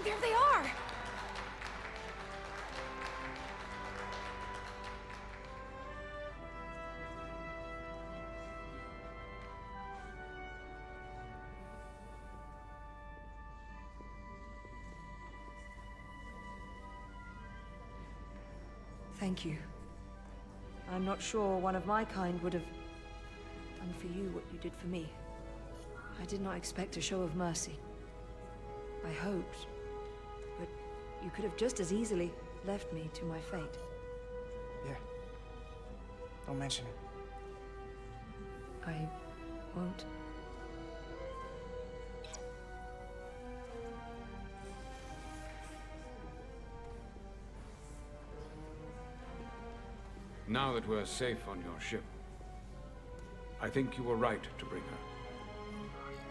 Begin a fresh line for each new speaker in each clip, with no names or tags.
There they are!
Thank you. I'm not sure one of my kind would have done for you what you did for me. I did not expect a show of mercy. I hoped, but you could have just as easily left me to my fate.
Yeah. Don't mention it.
I won't.
Now that we're safe on your ship, I think you were right to bring her.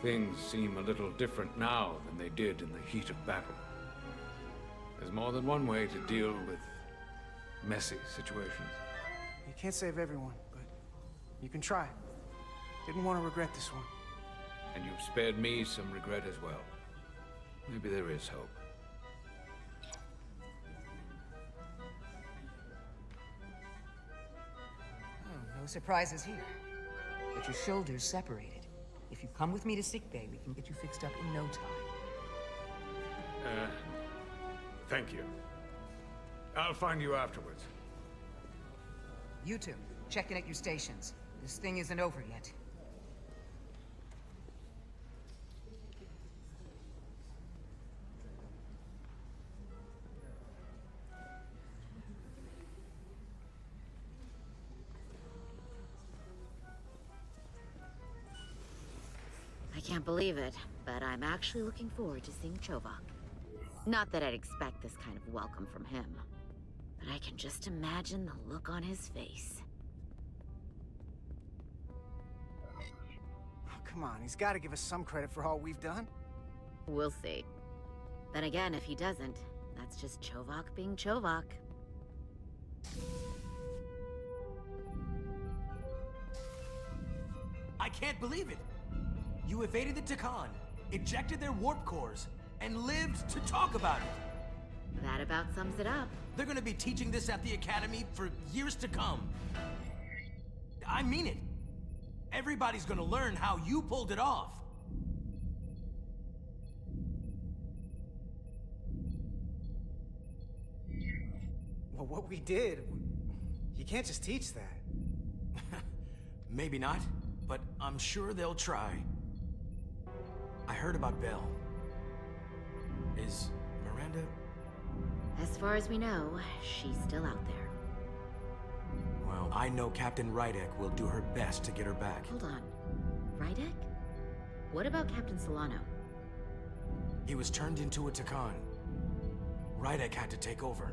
Things seem a little different now than they did in the heat of battle. There's more than one way to deal with messy situations.
You can't save everyone, but you can try. Didn't want to regret this one.
And you've spared me some regret as well. Maybe there is hope.
Oh, no surprises here. But your shoulders separated. If you come with me to sickbay, we can get you fixed up in no time.
Thank you. I'll find you afterwards.
You two, check in at your stations. This thing isn't over yet.
I can't believe it, but I'm actually looking forward to seeing Chovak. Not that I'd expect this kind of welcome from him, but I can just imagine the look on his face.
Oh, come on, he's got to give us some credit for all we've done.
We'll see. Then again, if he doesn't, that's just Chovak being Chovak.
I can't believe it! You evaded the Takan, ejected their warp cores, and lived to talk about it!
That about sums it up.
They're gonna be teaching this at the Academy for years to come. I mean it. Everybody's gonna learn how you pulled it off.
Well, what we did, you can't just teach that.
Maybe not, but I'm sure they'll try. I heard about Belle. Is Miranda...
As far as we know, she's still out there.
Well, I know Captain Rydek will do her best to get her back.
Hold on. Rydek? What about Captain Solano?
He was turned into a Takan. Rydek had to take over.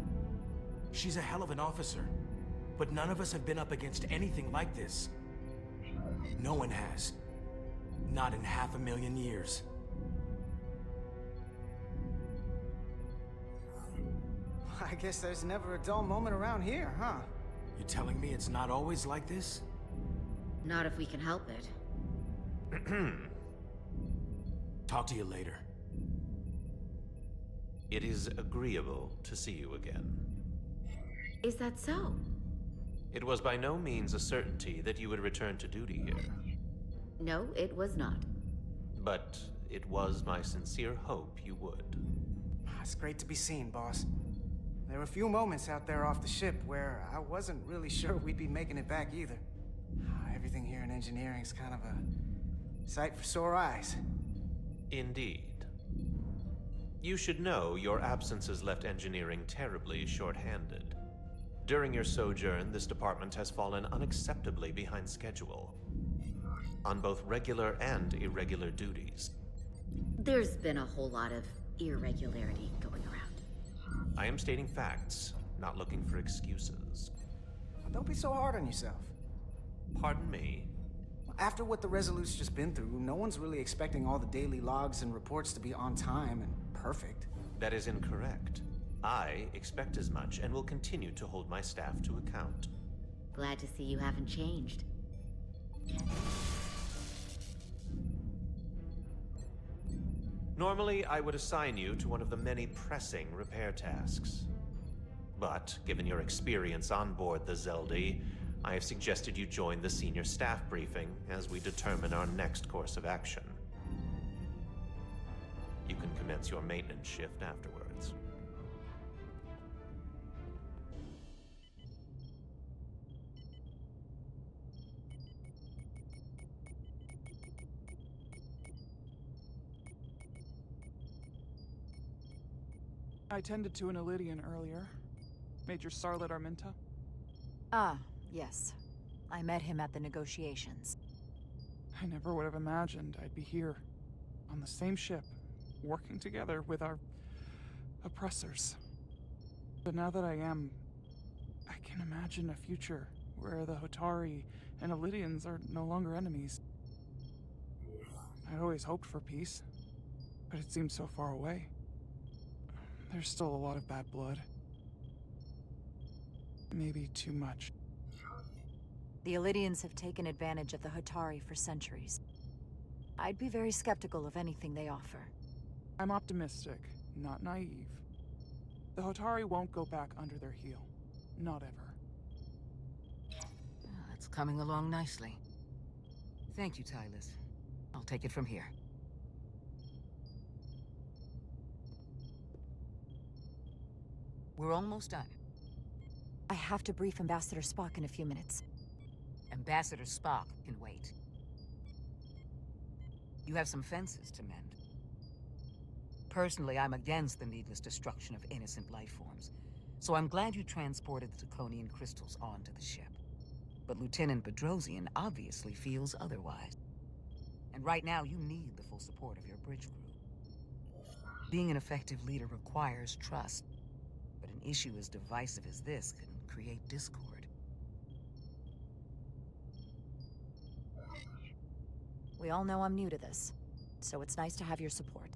She's a hell of an officer, but none of us have been up against anything like this. No one has. Not in 500,000 years.
I guess there's never a dull moment around here, huh?
You telling me it's not always like this?
Not if we can help it.
Talk to you later.
It is agreeable to see you again.
Is that so?
It was by no means a certainty that you would return to duty here.
No, it was not.
But it was my sincere hope you would.
It's great to be seen, boss. There were a few moments out there off the ship where I wasn't really sure we'd be making it back either. Everything here in engineering's kind of a sight for sore eyes.
Indeed. You should know your absences left engineering terribly short-handed. During your sojourn, this department has fallen unacceptably behind schedule. On both regular and irregular duties.
There's been a whole lot of irregularity going around.
I am stating facts, not looking for excuses.
Don't be so hard on yourself.
Pardon me?
After what the Resolute's just been through, no one's really expecting all the daily logs and reports to be on time and perfect.
That is incorrect. I expect as much and will continue to hold my staff to account.
Glad to see you haven't changed.
Normally, I would assign you to one of the many pressing repair tasks. But, given your experience on board the Zeldy, I have suggested you join the senior staff briefing as we determine our next course of action. You can commence your maintenance shift afterwards.
I tended to an Elydian earlier. Major Sarlet Arminta.
Ah, yes. I met him at the negotiations.
I never would have imagined I'd be here, on the same ship, working together with our oppressors. But now that I am, I can imagine a future where the Hotari and Elydians are no longer enemies. I'd always hoped for peace, but it seems so far away. There's still a lot of bad blood. Maybe too much.
The Elydians have taken advantage of the Hotari for centuries. I'd be very skeptical of anything they offer.
I'm optimistic, not naive. The Hotari won't go back under their heel. Not ever.
It's coming along nicely. Thank you, Tylus. I'll take it from here. We're almost done.
I have to brief Ambassador Spock in a few minutes.
Ambassador Spock can wait. You have some fences to mend. Personally, I'm against the needless destruction of innocent life forms, so I'm glad you transported the Draconian crystals onto the ship. But Lieutenant Bedrosian obviously feels otherwise. And right now, you need the full support of your bridge crew. Being an effective leader requires trust, but an issue as divisive as this can create discord.
We all know I'm new to this, so it's nice to have your support.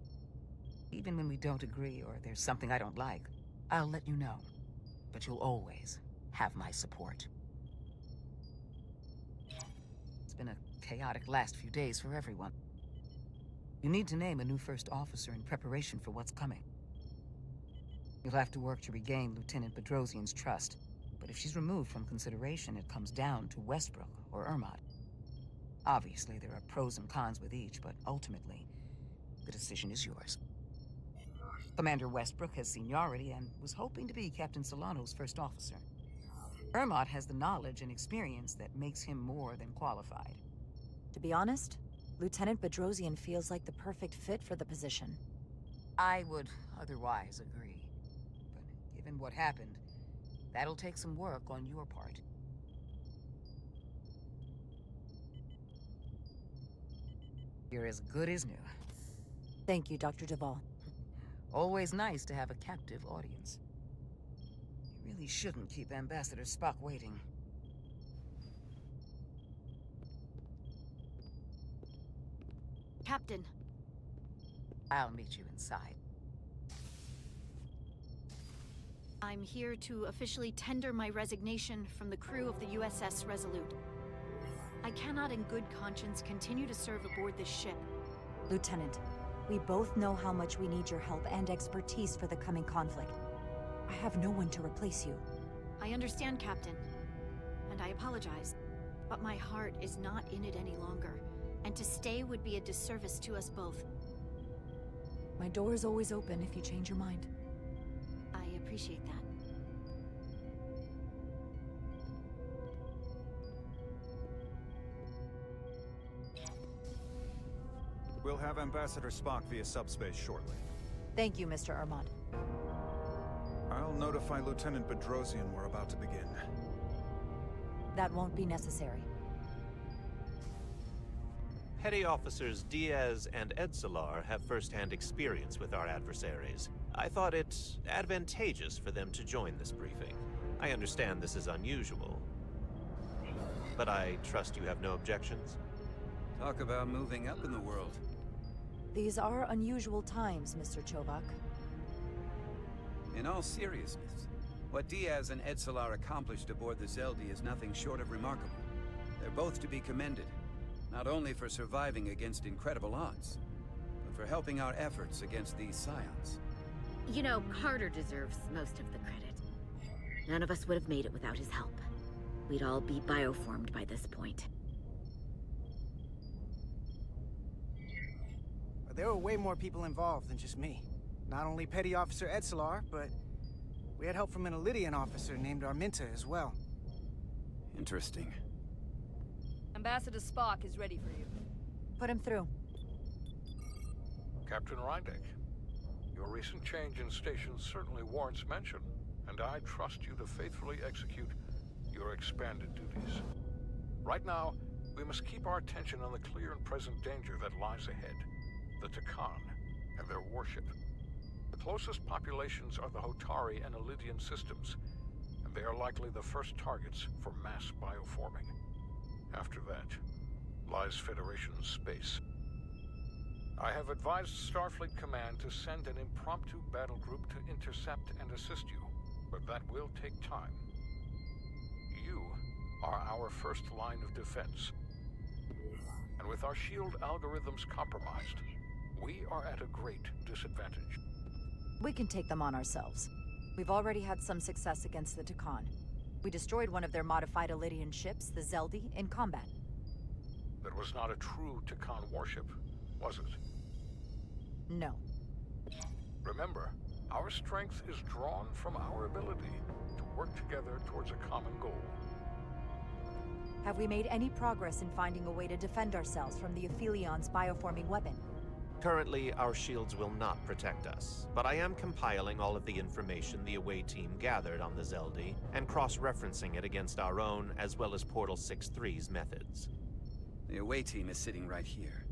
Even when we don't agree or there's something I don't like, I'll let you know. But you'll always have my support. It's been a chaotic last few days for everyone. You need to name a new first officer in preparation for what's coming. You'll have to work to regain Lieutenant Bedrosian's trust, but if she's removed from consideration, it comes down to Westbrook or Ermot. Obviously, there are pros and cons with each, but ultimately, the decision is yours. Commander Westbrook has seniority and was hoping to be Captain Solano's first officer. Ermot has the knowledge and experience that makes him more than qualified.
To be honest, Lieutenant Bedrosian feels like the perfect fit for the position.
I would otherwise agree. But given what happened, that'll take some work on your part. You're as good as new.
Thank you, Dr. Duvall.
Always nice to have a captive audience. You really shouldn't keep Ambassador Spock waiting.
Captain.
I'll meet you inside.
I'm here to officially tender my resignation from the crew of the USS Resolute. I cannot in good conscience continue to serve aboard this ship.
Lieutenant, we both know how much we need your help and expertise for the coming conflict. I have no one to replace you.
I understand, Captain, and I apologize, but my heart is not in it any longer, and to stay would be a disservice to us both.
My door is always open if you change your mind.
I appreciate that.
We'll have Ambassador Spock via subspace shortly.
Thank you, Mr. Armand.
I'll notify Lieutenant Bedrosian we're about to begin.
That won't be necessary.
Petty Officers Diaz and Edsalar have first-hand experience with our adversaries. I thought it advantageous for them to join this briefing. I understand this is unusual, but I trust you have no objections?
Talk about moving up in the world.
These are unusual times, Mr. Chovak.
In all seriousness, what Diaz and Edsalar accomplished aboard the Zeldy is nothing short of remarkable. They're both to be commended, not only for surviving against incredible odds, but for helping our efforts against these scions.
You know, Carter deserves most of the credit. None of us would have made it without his help. We'd all be bioformed by this point.
There were way more people involved than just me. Not only Petty Officer Edselar, but we had help from an Elydian officer named Arminta as well.
Interesting.
Ambassador Spark is ready for you.
Put him through.
Captain Rydek, your recent change in station certainly warrants mention, and I trust you to faithfully execute your expanded duties. Right now, we must keep our attention on the clear and present danger that lies ahead, the Takan and their warship. The closest populations are the Hotari and Elydian systems, and they are likely the first targets for mass bioforming. After that, lies Federation space. I have advised Starfleet Command to send an impromptu battle group to intercept and assist you, but that will take time. You are our first line of defense. And with our shield algorithms compromised, we are at a great disadvantage.
We can take them on ourselves. We've already had some success against the Takan. We destroyed one of their modified Elydian ships, the Zeldi, in combat.
That was not a true Takan warship, was it?
No.
Remember, our strength is drawn from our ability to work together towards a common goal.
Have we made any progress in finding a way to defend ourselves from the Aphilion's bioforming weapon?
Currently, our shields will not protect us, but I am compiling all of the information the away team gathered on the Zeldi and cross-referencing it against our own as well as Portal 6-3's methods.
The away team is sitting right here.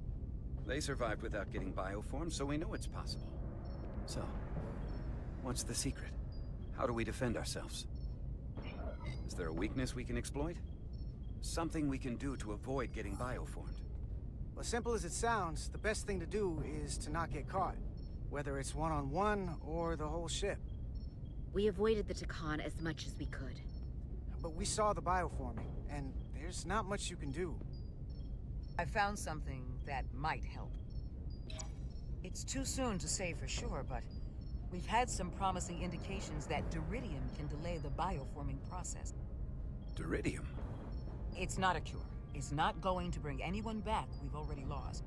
They survived without getting bioformed, so we know it's possible. So, what's the secret? How do we defend ourselves? Is there a weakness we can exploit? Something we can do to avoid getting bioformed?
Well, as simple as it sounds, the best thing to do is to not get caught. Whether it's one-on-one or the whole ship.
We avoided the Takan as much as we could.
But we saw the bioforming, and there's not much you can do.
I found something that might help. It's too soon to say for sure, but we've had some promising indications that Duridium can delay the bioforming process.
Duridium?
It's not a cure. It's not going to bring anyone back we've already lost.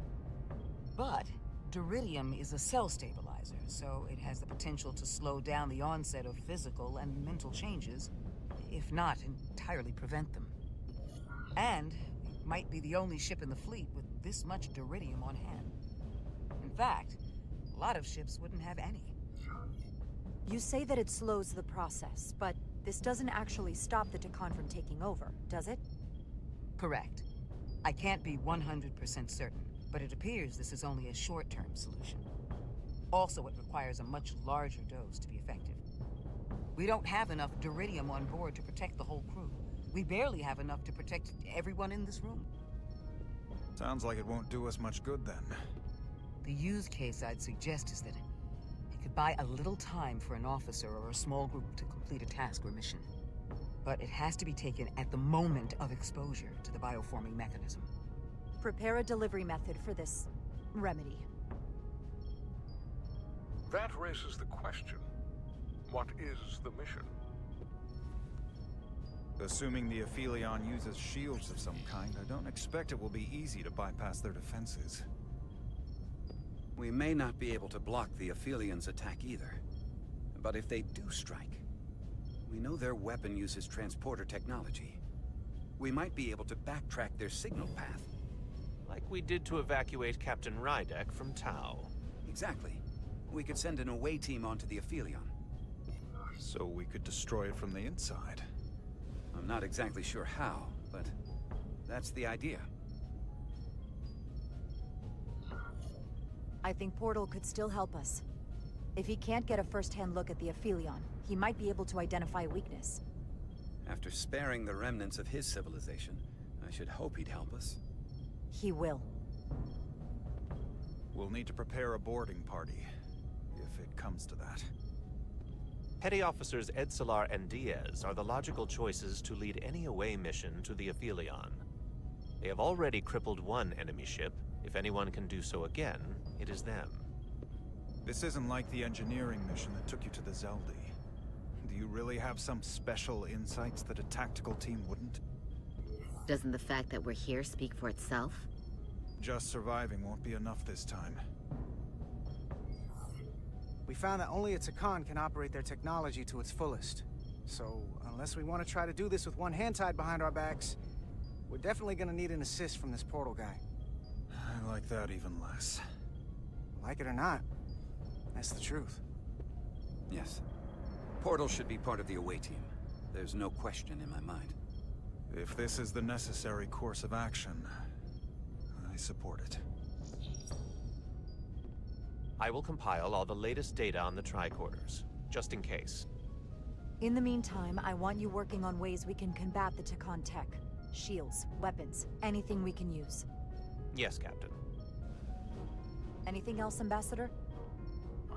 But Duridium is a cell stabilizer, so it has the potential to slow down the onset of physical and mental changes, if not entirely prevent them. And it might be the only ship in the fleet with this much Duridium on hand. In fact, a lot of ships wouldn't have any.
You say that it slows the process, but this doesn't actually stop the Takan from taking over, does it?
Correct. I can't be 100% certain, but it appears this is only a short-term solution. Also, it requires a much larger dose to be effective. We don't have enough Duridium on board to protect the whole crew. We barely have enough to protect everyone in this room.
Sounds like it won't do us much good then.
The use case I'd suggest is that it could buy a little time for an officer or a small group to complete a task or mission. But it has to be taken at the moment of exposure to the bioforming mechanism.
Prepare a delivery method for this remedy.
That raises the question, what is the mission?
Assuming the Aphelion uses shields of some kind, I don't expect it will be easy to bypass their defenses.
We may not be able to block the Aphelions' attack either. But if they do strike, we know their weapon uses transporter technology. We might be able to backtrack their signal path.
Like we did to evacuate Captain Rydek from Tau.
Exactly. We could send an away team onto the Aphelion.
So we could destroy it from the inside.
I'm not exactly sure how, but that's the idea.
I think Portal could still help us. If he can't get a first-hand look at the Aphelion, he might be able to identify a weakness.
After sparing the remnants of his civilization, I should hope he'd help us.
He will.
We'll need to prepare a boarding party, if it comes to that.
Petty Officers Edselar and Diaz are the logical choices to lead any away mission to the Aphelion. They have already crippled one enemy ship. If anyone can do so again, it is them.
This isn't like the engineering mission that took you to the Zeldi. Do you really have some special insights that a tactical team wouldn't?
Doesn't the fact that we're here speak for itself?
Just surviving won't be enough this time.
We found that only a Takan can operate their technology to its fullest. So, unless we want to try to do this with one hand tied behind our backs, we're definitely gonna need an assist from this portal guy.
I like that even less.
Like it or not, that's the truth.
Yes. Portal should be part of the away team. There's no question in my mind.
If this is the necessary course of action, I support it.
I will compile all the latest data on the tricorders, just in case.
In the meantime, I want you working on ways we can combat the Takan tech. Shields, weapons, anything we can use.
Yes, Captain.
Anything else, Ambassador?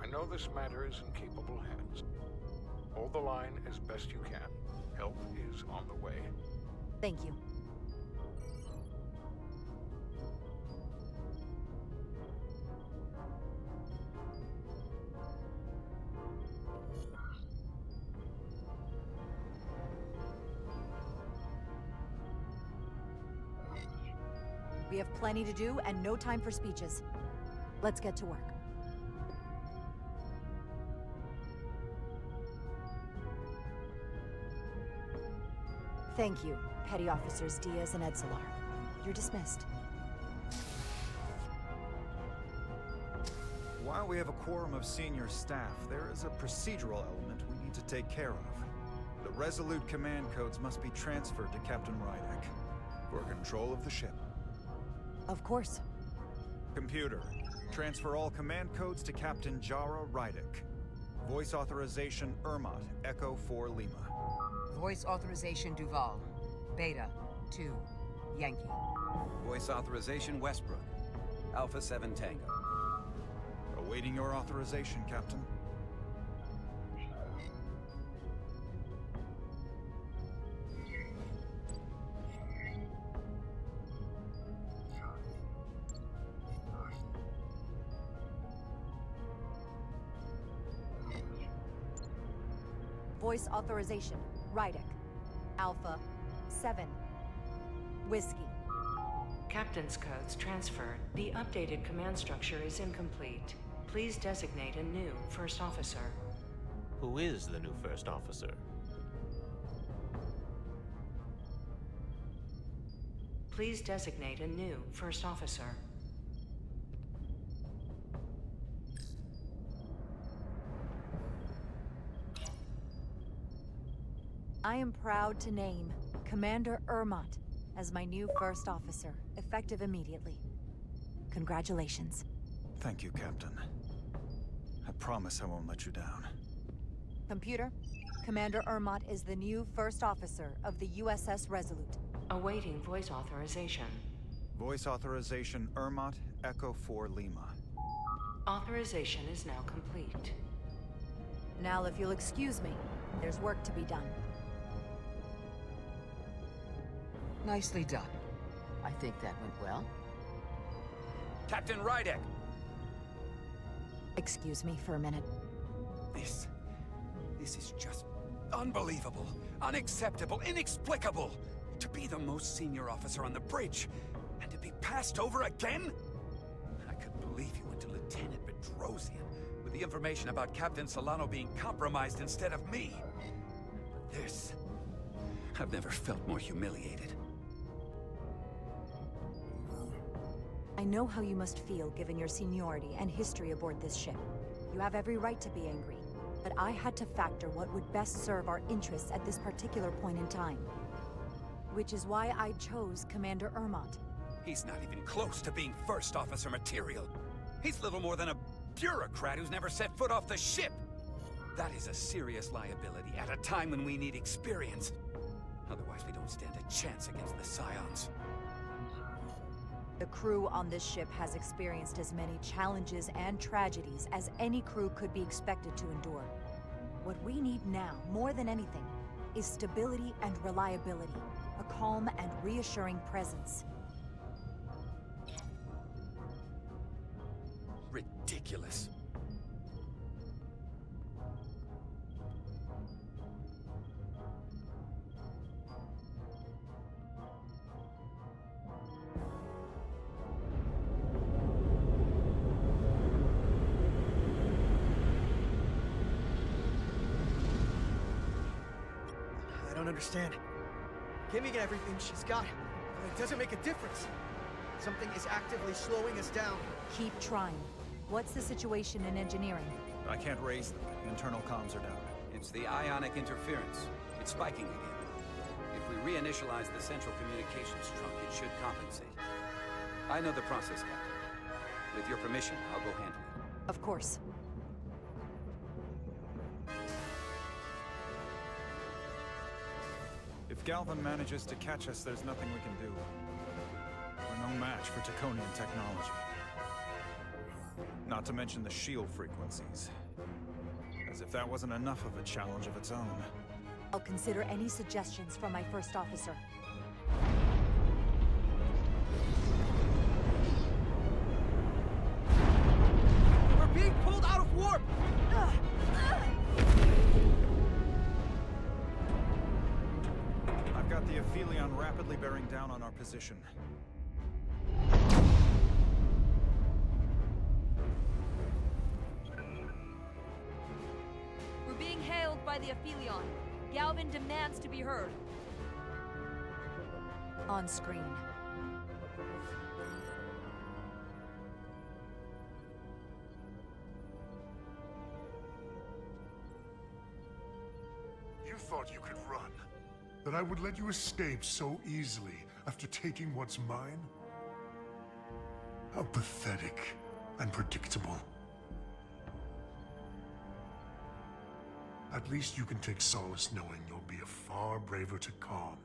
I know this matter is in capable hands. Hold the line as best you can. Help is on the way.
Thank you. We have plenty to do and no time for speeches. Let's get to work. Thank you, Petty Officers Diaz and Edzilar. You're dismissed.
While we have a quorum of senior staff, there is a procedural element we need to take care of. The Resolute command codes must be transferred to Captain Rydek for control of the ship.
Of course.
Computer, transfer all command codes to Captain Jara Rydek. Voice authorization Ermot, Ep.4 Lima.
Voice authorization Duval. Beta 2 Yankee.
Voice authorization Westbrook. Alpha 7 Tango.
Awaiting your authorization, Captain.
Voice authorization, Rydek. Alpha 7 Whiskey.
Captain's codes transferred. The updated command structure is incomplete. Please designate a new first officer.
Who is the new first officer?
Please designate a new first officer.
I am proud to name Commander Ermot as my new first officer, effective immediately. Congratulations.
Thank you, Captain. I promise I won't let you down.
Computer, Commander Ermot is the new first officer of the USS Resolute.
Awaiting voice authorization.
Voice authorization Ermot, Ep.4 Lima.
Authorization is now complete.
Now, if you'll excuse me, there's work to be done.
Nicely done. I think that went well.
Captain Rydek!
Excuse me for a minute.
This is just unbelievable, unacceptable, inexplicable. To be the most senior officer on the bridge, and to be passed over again? I couldn't believe you went to Lieutenant Bedrosian with the information about Captain Solano being compromised instead of me. But this... I've never felt more humiliated.
I know how you must feel given your seniority and history aboard this ship. You have every right to be angry, but I had to factor what would best serve our interests at this particular point in time. Which is why I chose Commander Ermot.
He's not even close to being first officer material. He's little more than a bureaucrat who's never set foot off the ship. That is a serious liability at a time when we need experience. Otherwise, we don't stand a chance against the Scions.
The crew on this ship has experienced as many challenges and tragedies as any crew could be expected to endure. What we need now, more than anything, is stability and reliability, a calm and reassuring presence.
ridiculous.
I don't understand. Giving everything she's got, it doesn't make a difference. Something is actively slowing us down.
Keep trying. What's the situation in engineering?
I can't raise them. Internal comms are down.
It's the ionic interference. It's spiking again. If we reinitialize the central communications trunk, it should compensate. I know the process, Captain. With your permission, I'll go handle it.
Of course.
If Galvin manages to catch us, there's nothing we can do. We're no match for Taconian technology. Not to mention the shield frequencies. As if that wasn't enough of a challenge of its own.
I'll consider any suggestions from my first officer.
We're being pulled out of warp!
I've got the Aphelion rapidly bearing down on our position.
We're being hailed by the Aphelion. Galvin demands to be heard.
On screen.
You thought you could run? That I would let you escape so easily after taking what's mine? How pathetic and predictable. At least you can take solace knowing you'll be a far braver Takan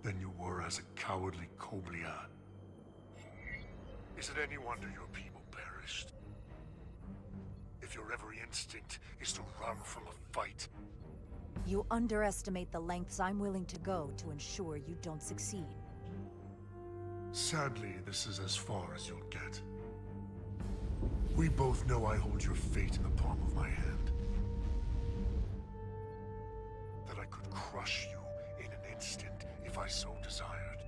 than you were as a cowardly Koblian. Is it any wonder your people perished? If your every instinct is to run from a fight.
You underestimate the lengths I'm willing to go to ensure you don't succeed.
Sadly, this is as far as you'll get. We both know I hold your fate in the palm of my hand. That I could crush you in an instant if I so desired.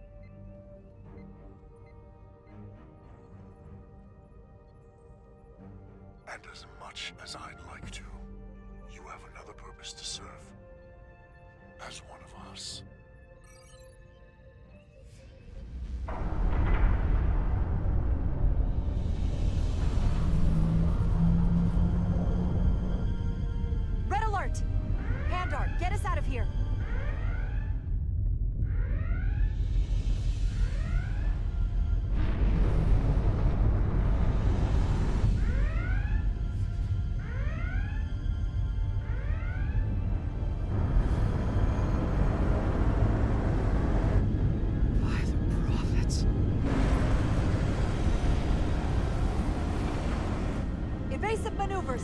And as much as I'd like to, you have another purpose to serve. As one of us.
Red alert! Handar, get us out of here! Evasive maneuvers!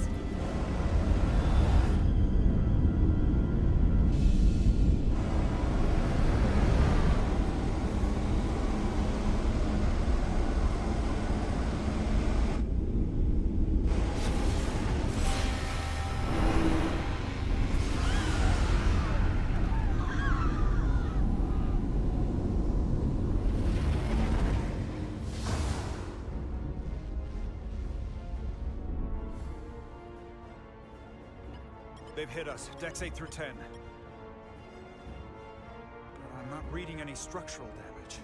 They've hit us, decks 8 through 10. But I'm not reading any structural damage.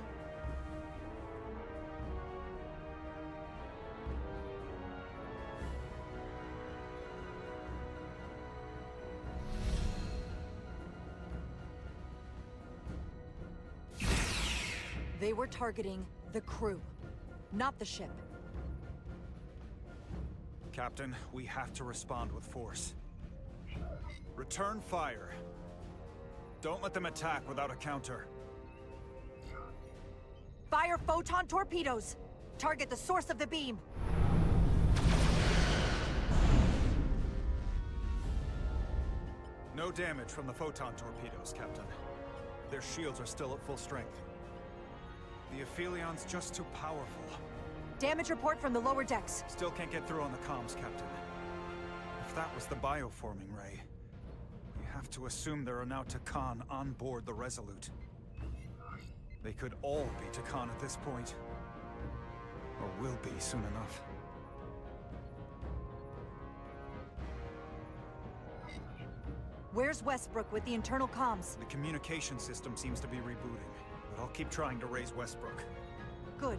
They were targeting the crew, not the ship.
Captain, we have to respond with force. Return fire. Don't let them attack without a counter.
Fire photon torpedoes! Target the source of the beam!
No damage from the photon torpedoes, Captain. Their shields are still at full strength. The Aphelion's just too powerful.
Damage report from the lower decks.
Still can't get through on the comms, Captain. If that was the bioforming ray, we have to assume there are now Takan on board the Resolute. They could all be Takan at this point. Or will be soon enough.
Where's Westbrook with the internal comms?
The communication system seems to be rebooting, but I'll keep trying to raise Westbrook.
Good.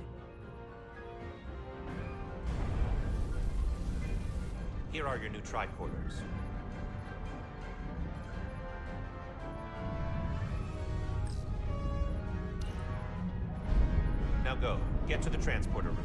Here are your new tricorders. Now go. Get to the transporter room.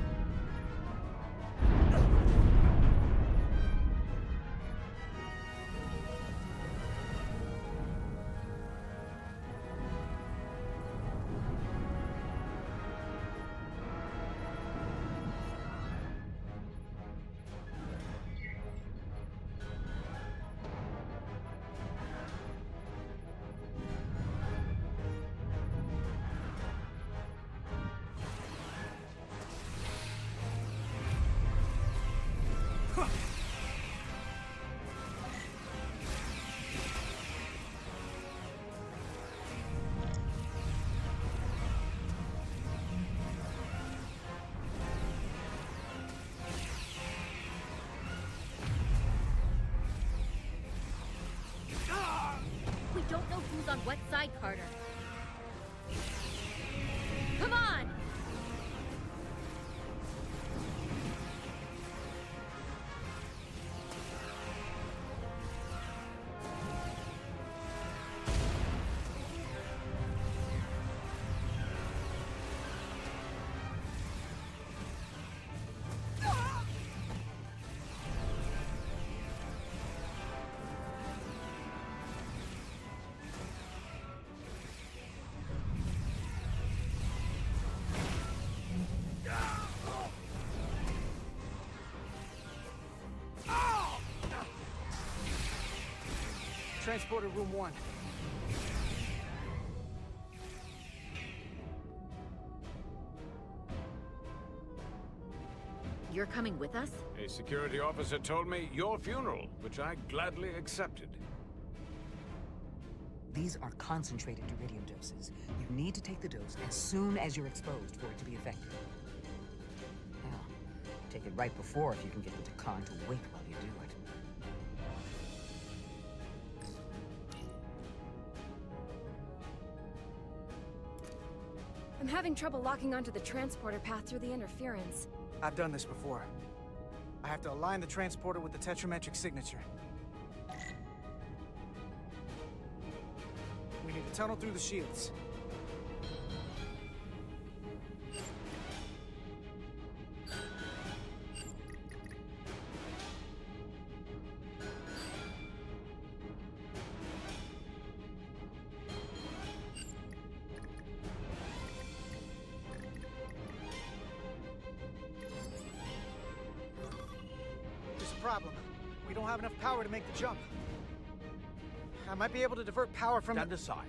We don't know who's on what side, Carter. Come on!
Transporter room 1.
You're coming with us?
A security officer told me your funeral, which I gladly accepted.
These are concentrated iridium doses. You need to take the dose as soon as you're exposed for it to be effective. Now, take it right before if you can get the Takan to wait while you do it.
I'm having trouble locking onto the transporter path through the interference.
I've done this before. I have to align the transporter with the tetrametric signature. We need to tunnel through the shields. Problem. We don't have enough power to make the jump. I might be able to divert power from...
Stand aside.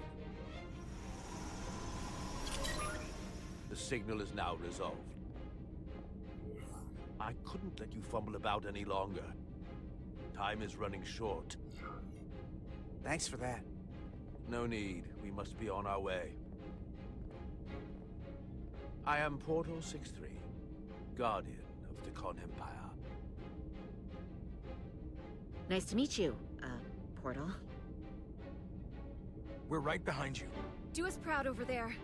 The signal is now resolved. I couldn't let you fumble about any longer. Time is running short.
Thanks for that.
No need. We must be on our way. I am Portal 6-3, Guardian of the Con Empire.
Nice to meet you, Portal.
We're right behind you.
Do us proud over there.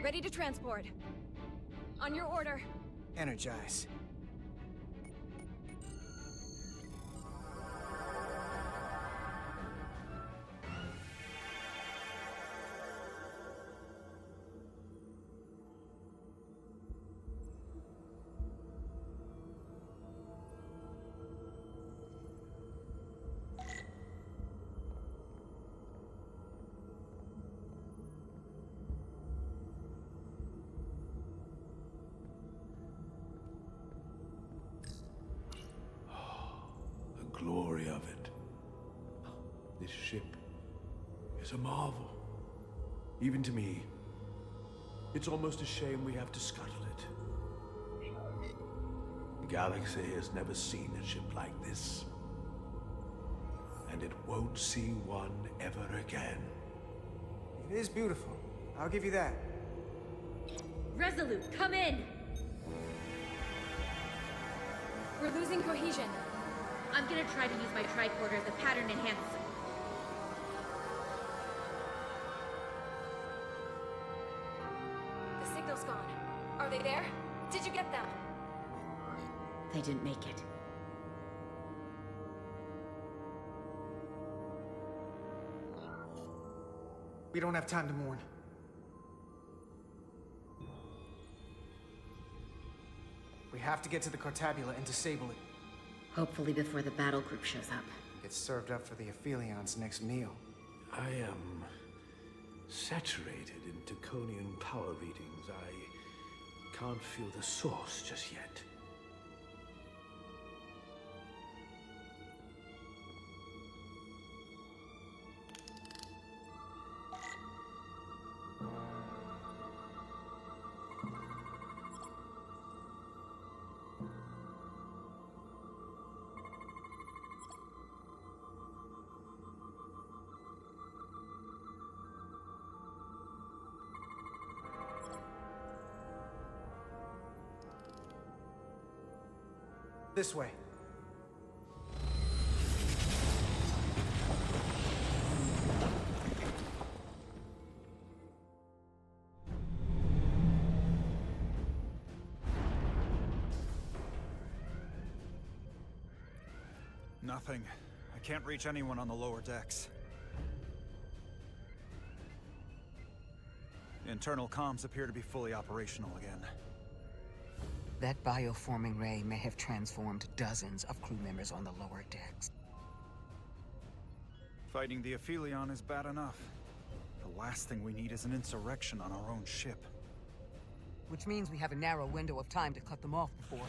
Ready to transport. On your order.
Energize.
Glory of it. This ship is a marvel. Even to me.
It's almost a shame we have to scuttle it. The galaxy has never seen a ship like this. And it won't see one ever again.
It is beautiful. I'll give you that.
Resolute, come in! We're losing cohesion. I'm gonna try to use my tricorder as a pattern enhancer. The signal's gone. Are they there? Did you get them?
They didn't make it.
We don't have time to mourn. We have to get to the Cartabula and disable it.
Hopefully before the battle group shows up.
Get served up for the Aphelions' next meal.
I am saturated in Taconian power readings. I can't feel the source just yet.
This way.
Nothing. I can't reach anyone on the lower decks. The internal comms appear to be fully operational again.
That bioforming ray may have transformed dozens of crew members on the lower decks.
Fighting the Aphelion is bad enough. The last thing we need is an insurrection on our own ship.
Which means we have a narrow window of time to cut them off before...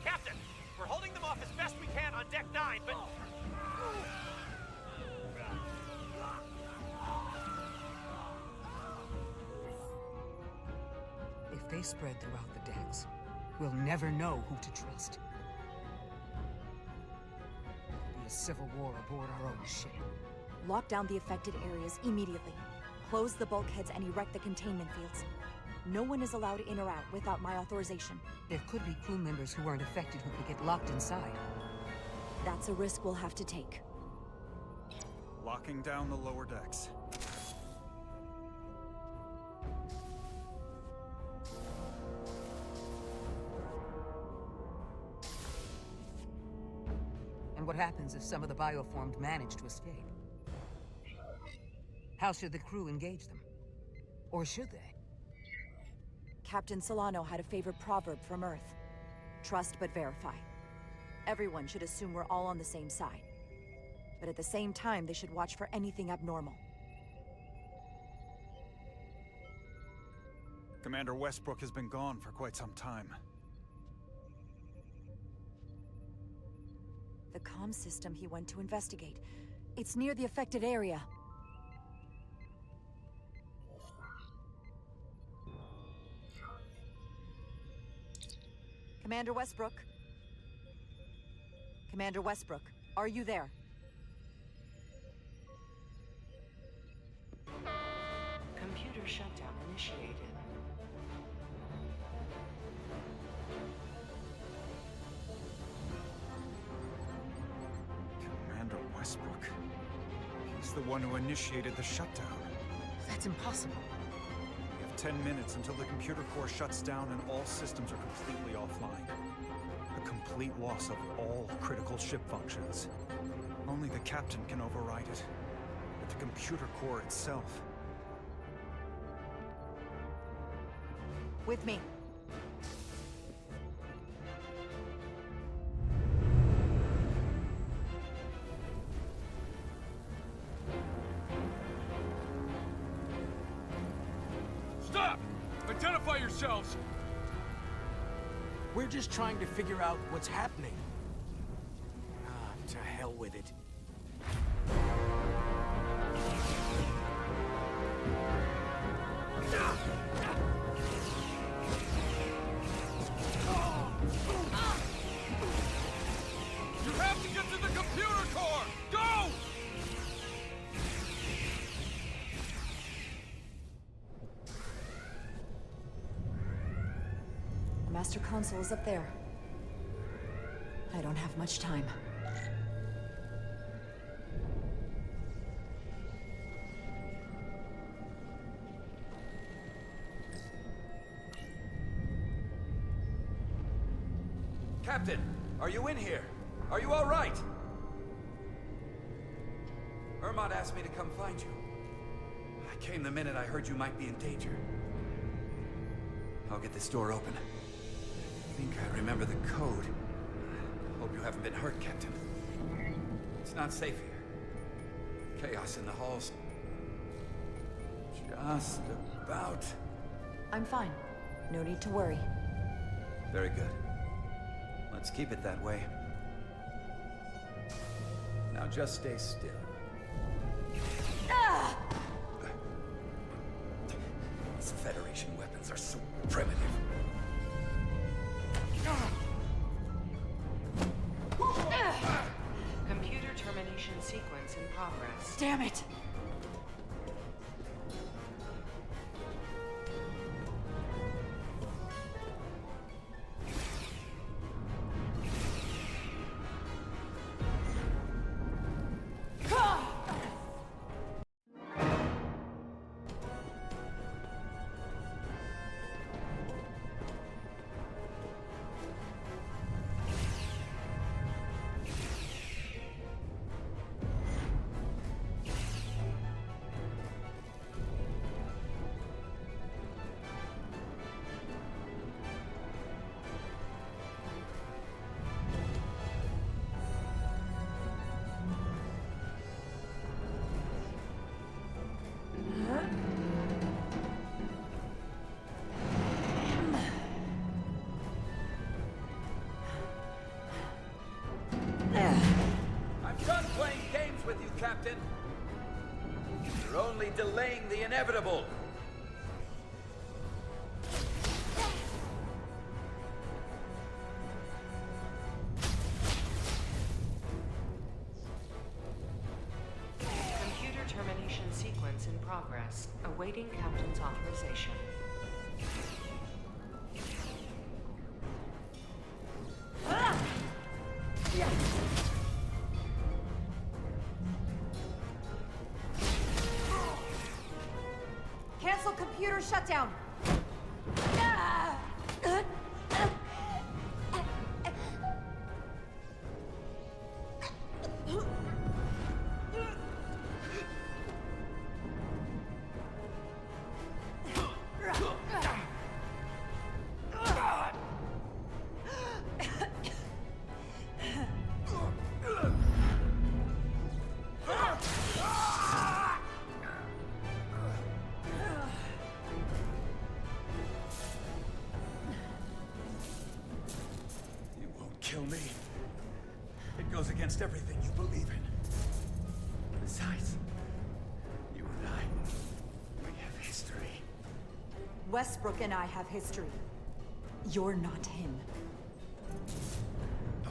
Captain! We're holding them off as best we can on Deck 9, but...
If they spread throughout the decks, we'll never know who to trust. It'll be a civil war aboard our own ship.
Lock down the affected areas immediately. Close the bulkheads and erect the containment fields. No one is allowed in or out without my authorization.
There could be crew members who aren't affected who could get locked inside.
That's a risk we'll have to take.
Locking down the lower decks.
And what happens if some of the bioformed manage to escape? How should the crew engage them? Or should they?
Captain Solano had a favorite proverb from Earth. Trust but verify. Everyone should assume we're all on the same side. But at the same time, they should watch for anything abnormal.
Commander Westbrook has been gone for quite some time.
The comm system he went to investigate. It's near the affected area. Commander Westbrook? Commander Westbrook, are you there?
Computer shutdown initiated.
Commander Westbrook? He's the one who initiated the shutdown.
That's impossible.
We have 10 minutes until the computer core shuts down and all systems are completely offline. A complete loss of all critical ship functions. Only the captain can override it. But the computer core itself...
With me.
Stop! Identify yourselves!
We're just trying to figure out what's happening.
with it.
You have to get to the computer core! Go!
The master console is up there. I don't have much time.
Captain, are you in here? Are you all right? Ermont asked me to come find you. I came the minute I heard you might be in danger. I'll get this door open. I think I remember the code. Hope you haven't been hurt, Captain. It's not safe here. Chaos in the halls. Just about.
I'm fine. No need to worry.
Very good. Let's keep it that way. Now just stay still. These Federation weapons are so primitive.
Computer termination sequence in progress.
Damn it!
I'm done playing games with you, Captain. You're only delaying the inevitable.
Computer termination sequence in progress. Awaiting Captain's authorization.
Cancel computer shutdown!
Kill me. It goes against everything you believe in. Besides, you and I, we have history.
Westbrook and I have history. You're not him.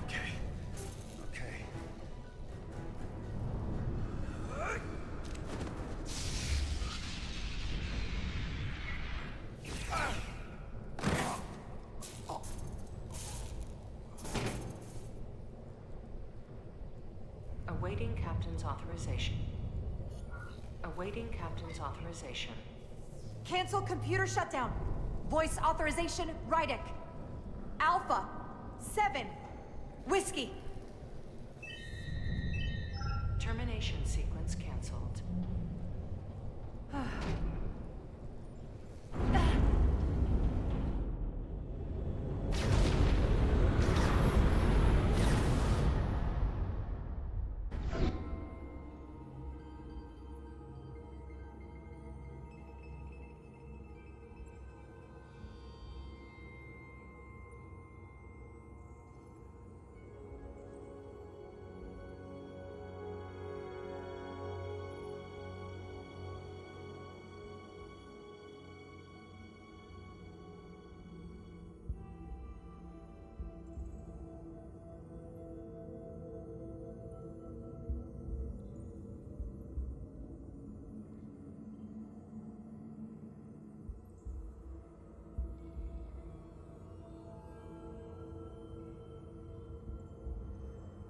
Okay. Okay.
Awaiting Captain's authorization. Awaiting Captain's authorization.
Cancel computer shutdown. Voice authorization, Rydick. Alpha 7 Whiskey.
Termination sequence cancelled.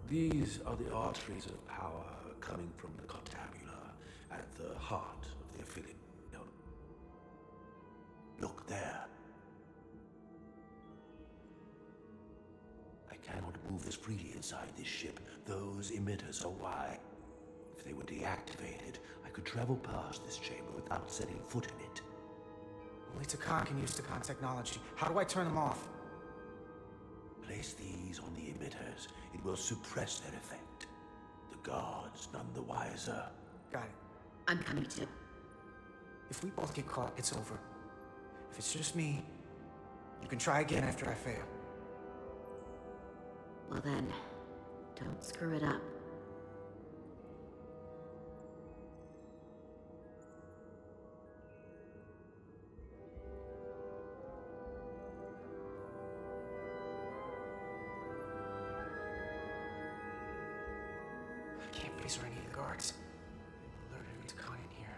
These are the arteries of power coming from the contabula at the heart of the affiliate. Look there. I cannot move as freely inside this ship. Those emitters are why. If they were deactivated, I could travel past this chamber without setting foot in it.
Only Takan can use Takan technology. How do I turn them off?
Place these on the emitters. It will suppress their effect. The guards none the wiser.
Got it.
I'm coming too.
If we both get caught, it's over. If it's just me, you can try again after I fail.
Well then, don't screw it up.
I can't face any of the guards. Alerted me to Khan in here.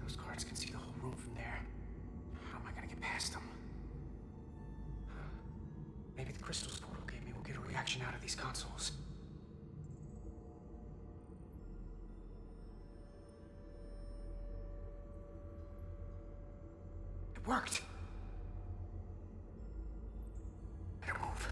Those guards can see the whole room from there. How am I gonna get past them? Maybe the crystals portal gave me will get a reaction out of these consoles. It worked! Better move.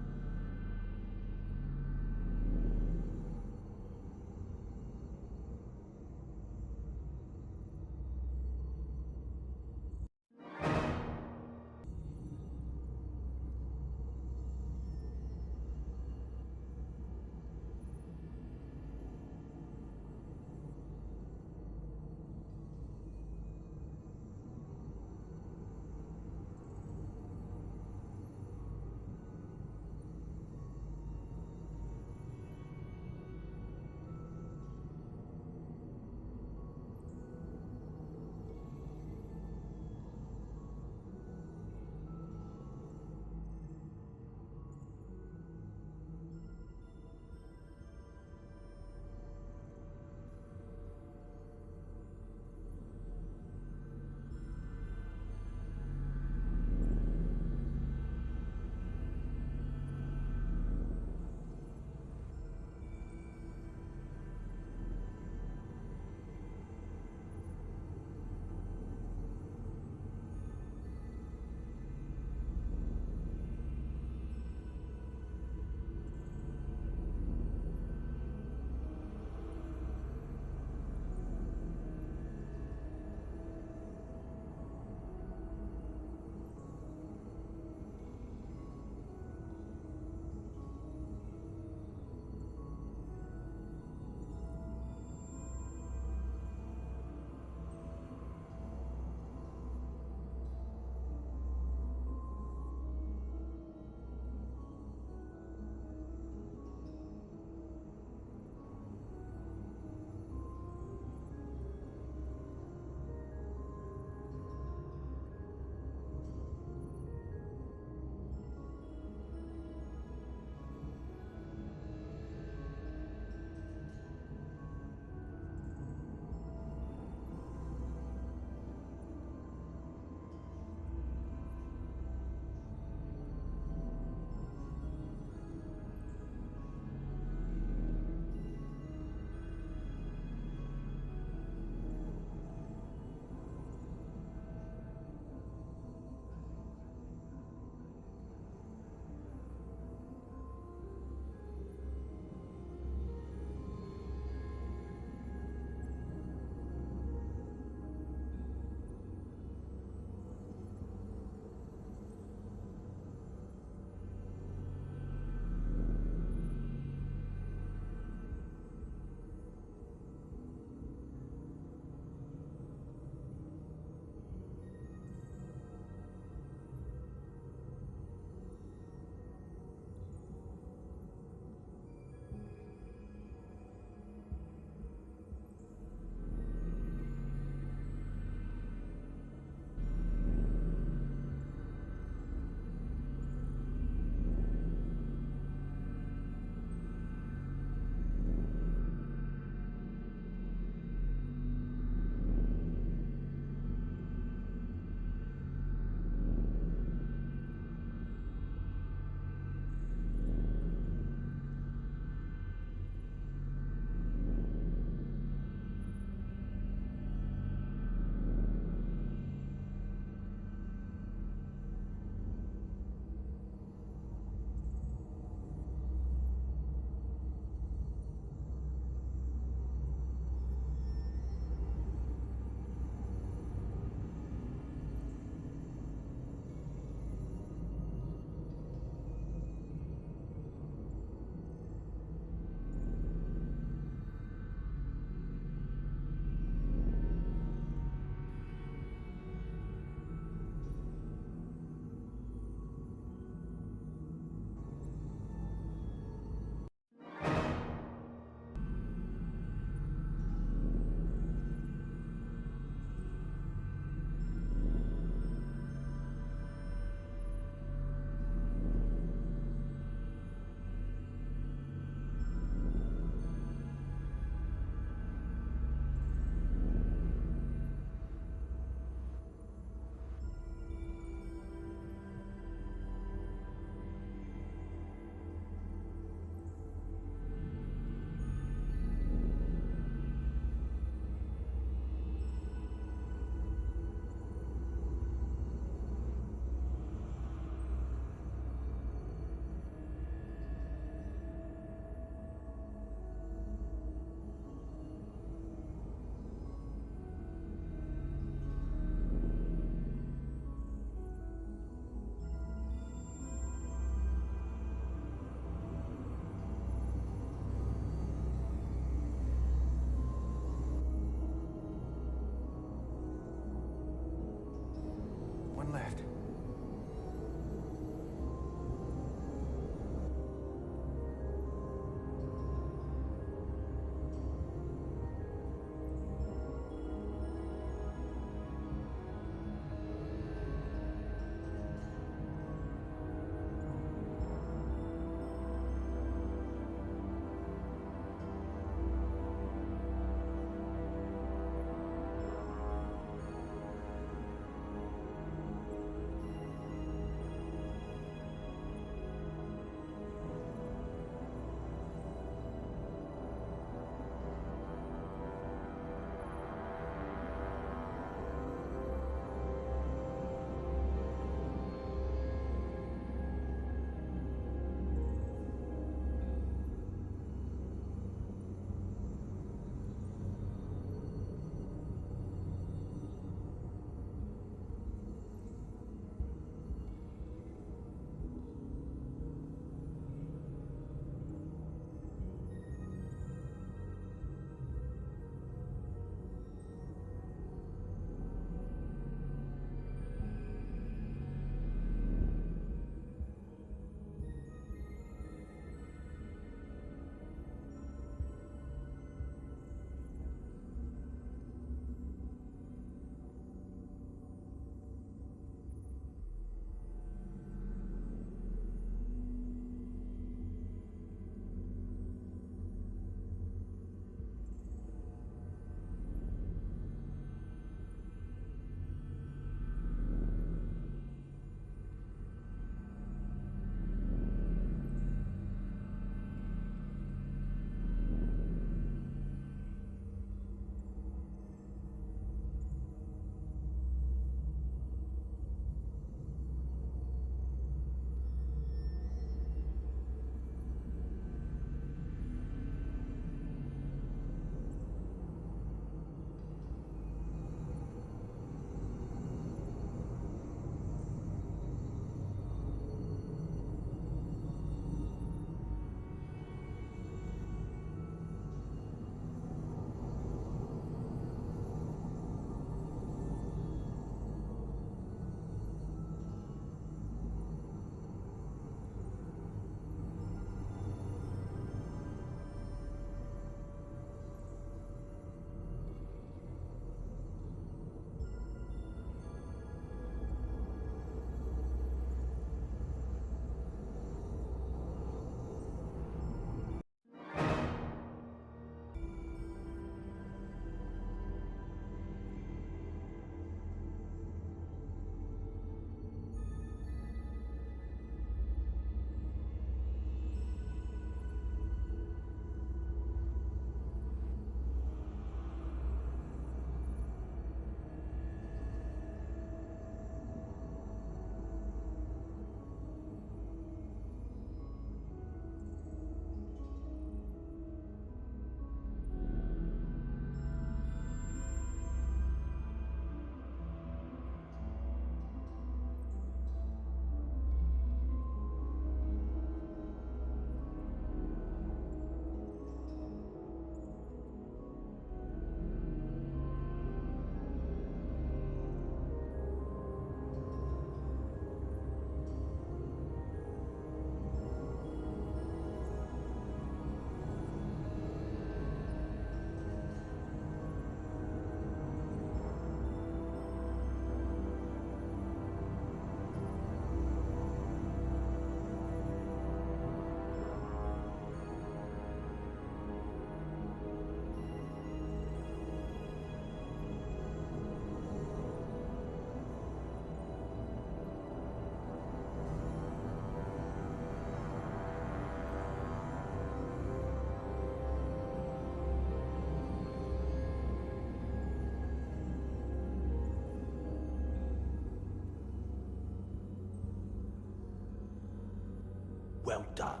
Well done.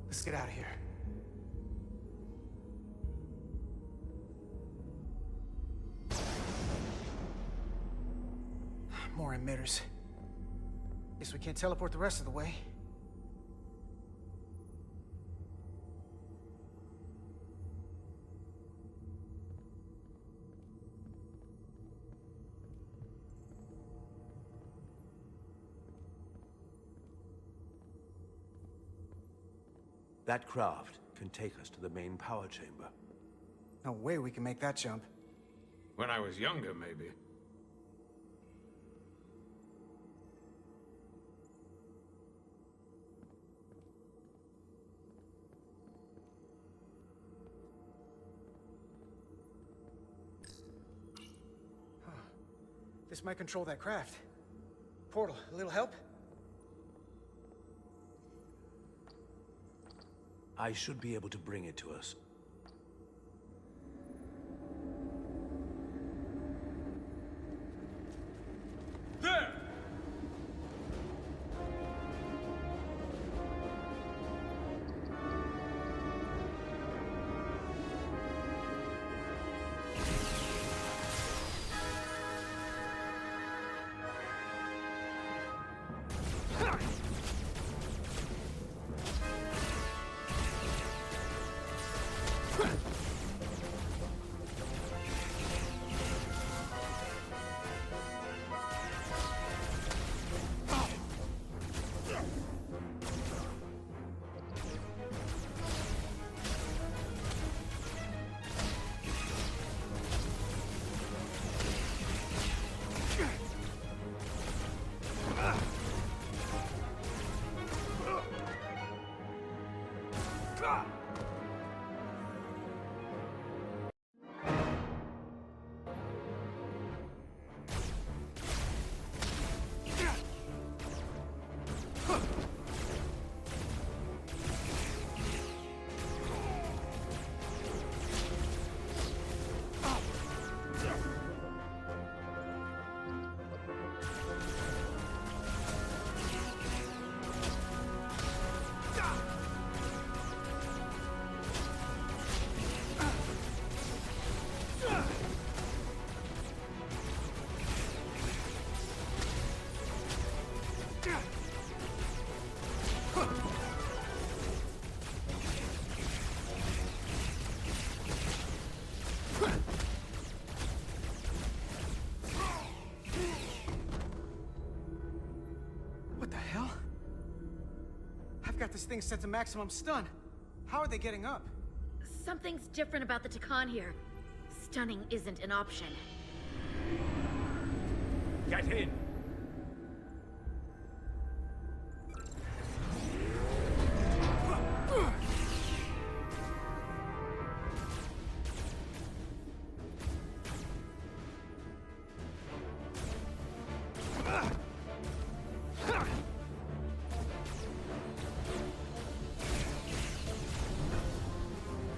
Let's get out of here. More emitters. Guess we can't teleport the rest of the way.
That craft can take us to the main power chamber.
No way we can make that jump.
When I was younger, maybe.
This might control that craft. Portal, a little help?
I should be able to bring it to us.
There!
What the hell? I've got this thing set to maximum stun. How are they getting up?
Something's different about the Takan here. Stunning isn't an option.
Get in!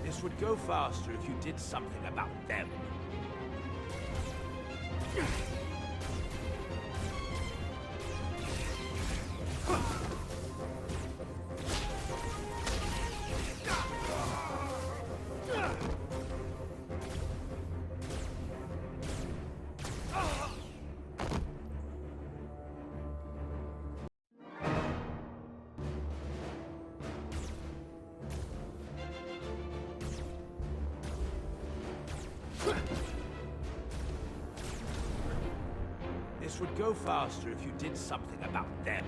This would go faster if you did something about them. This would go faster if you did something about them.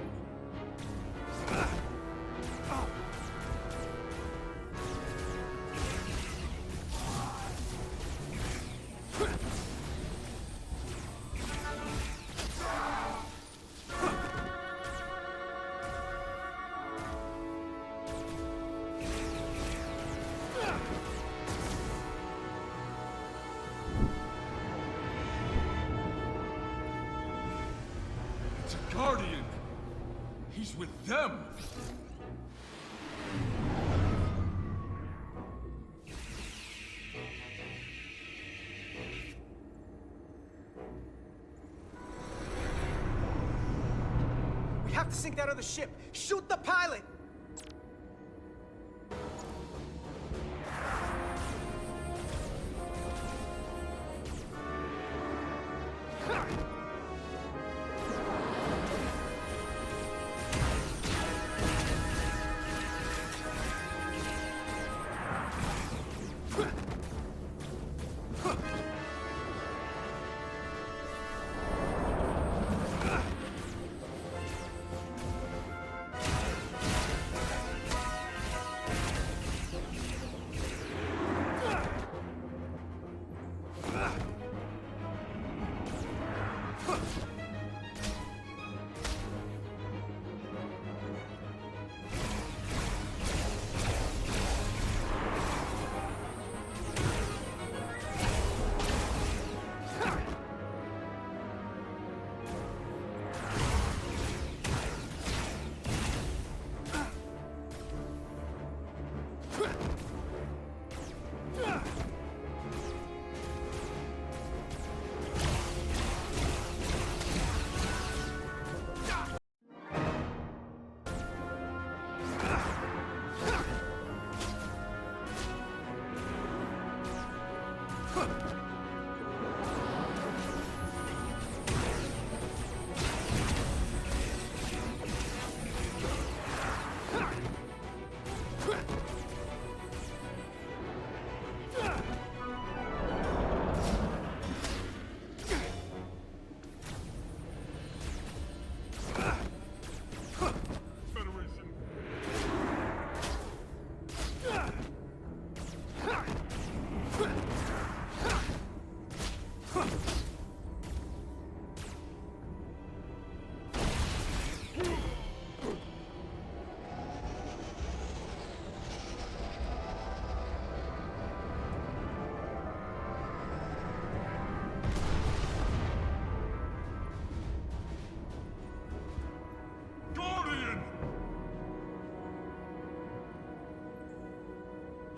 It's a Guardian! He's with them!
We have
have to sink that other ship. Shoot the pilot!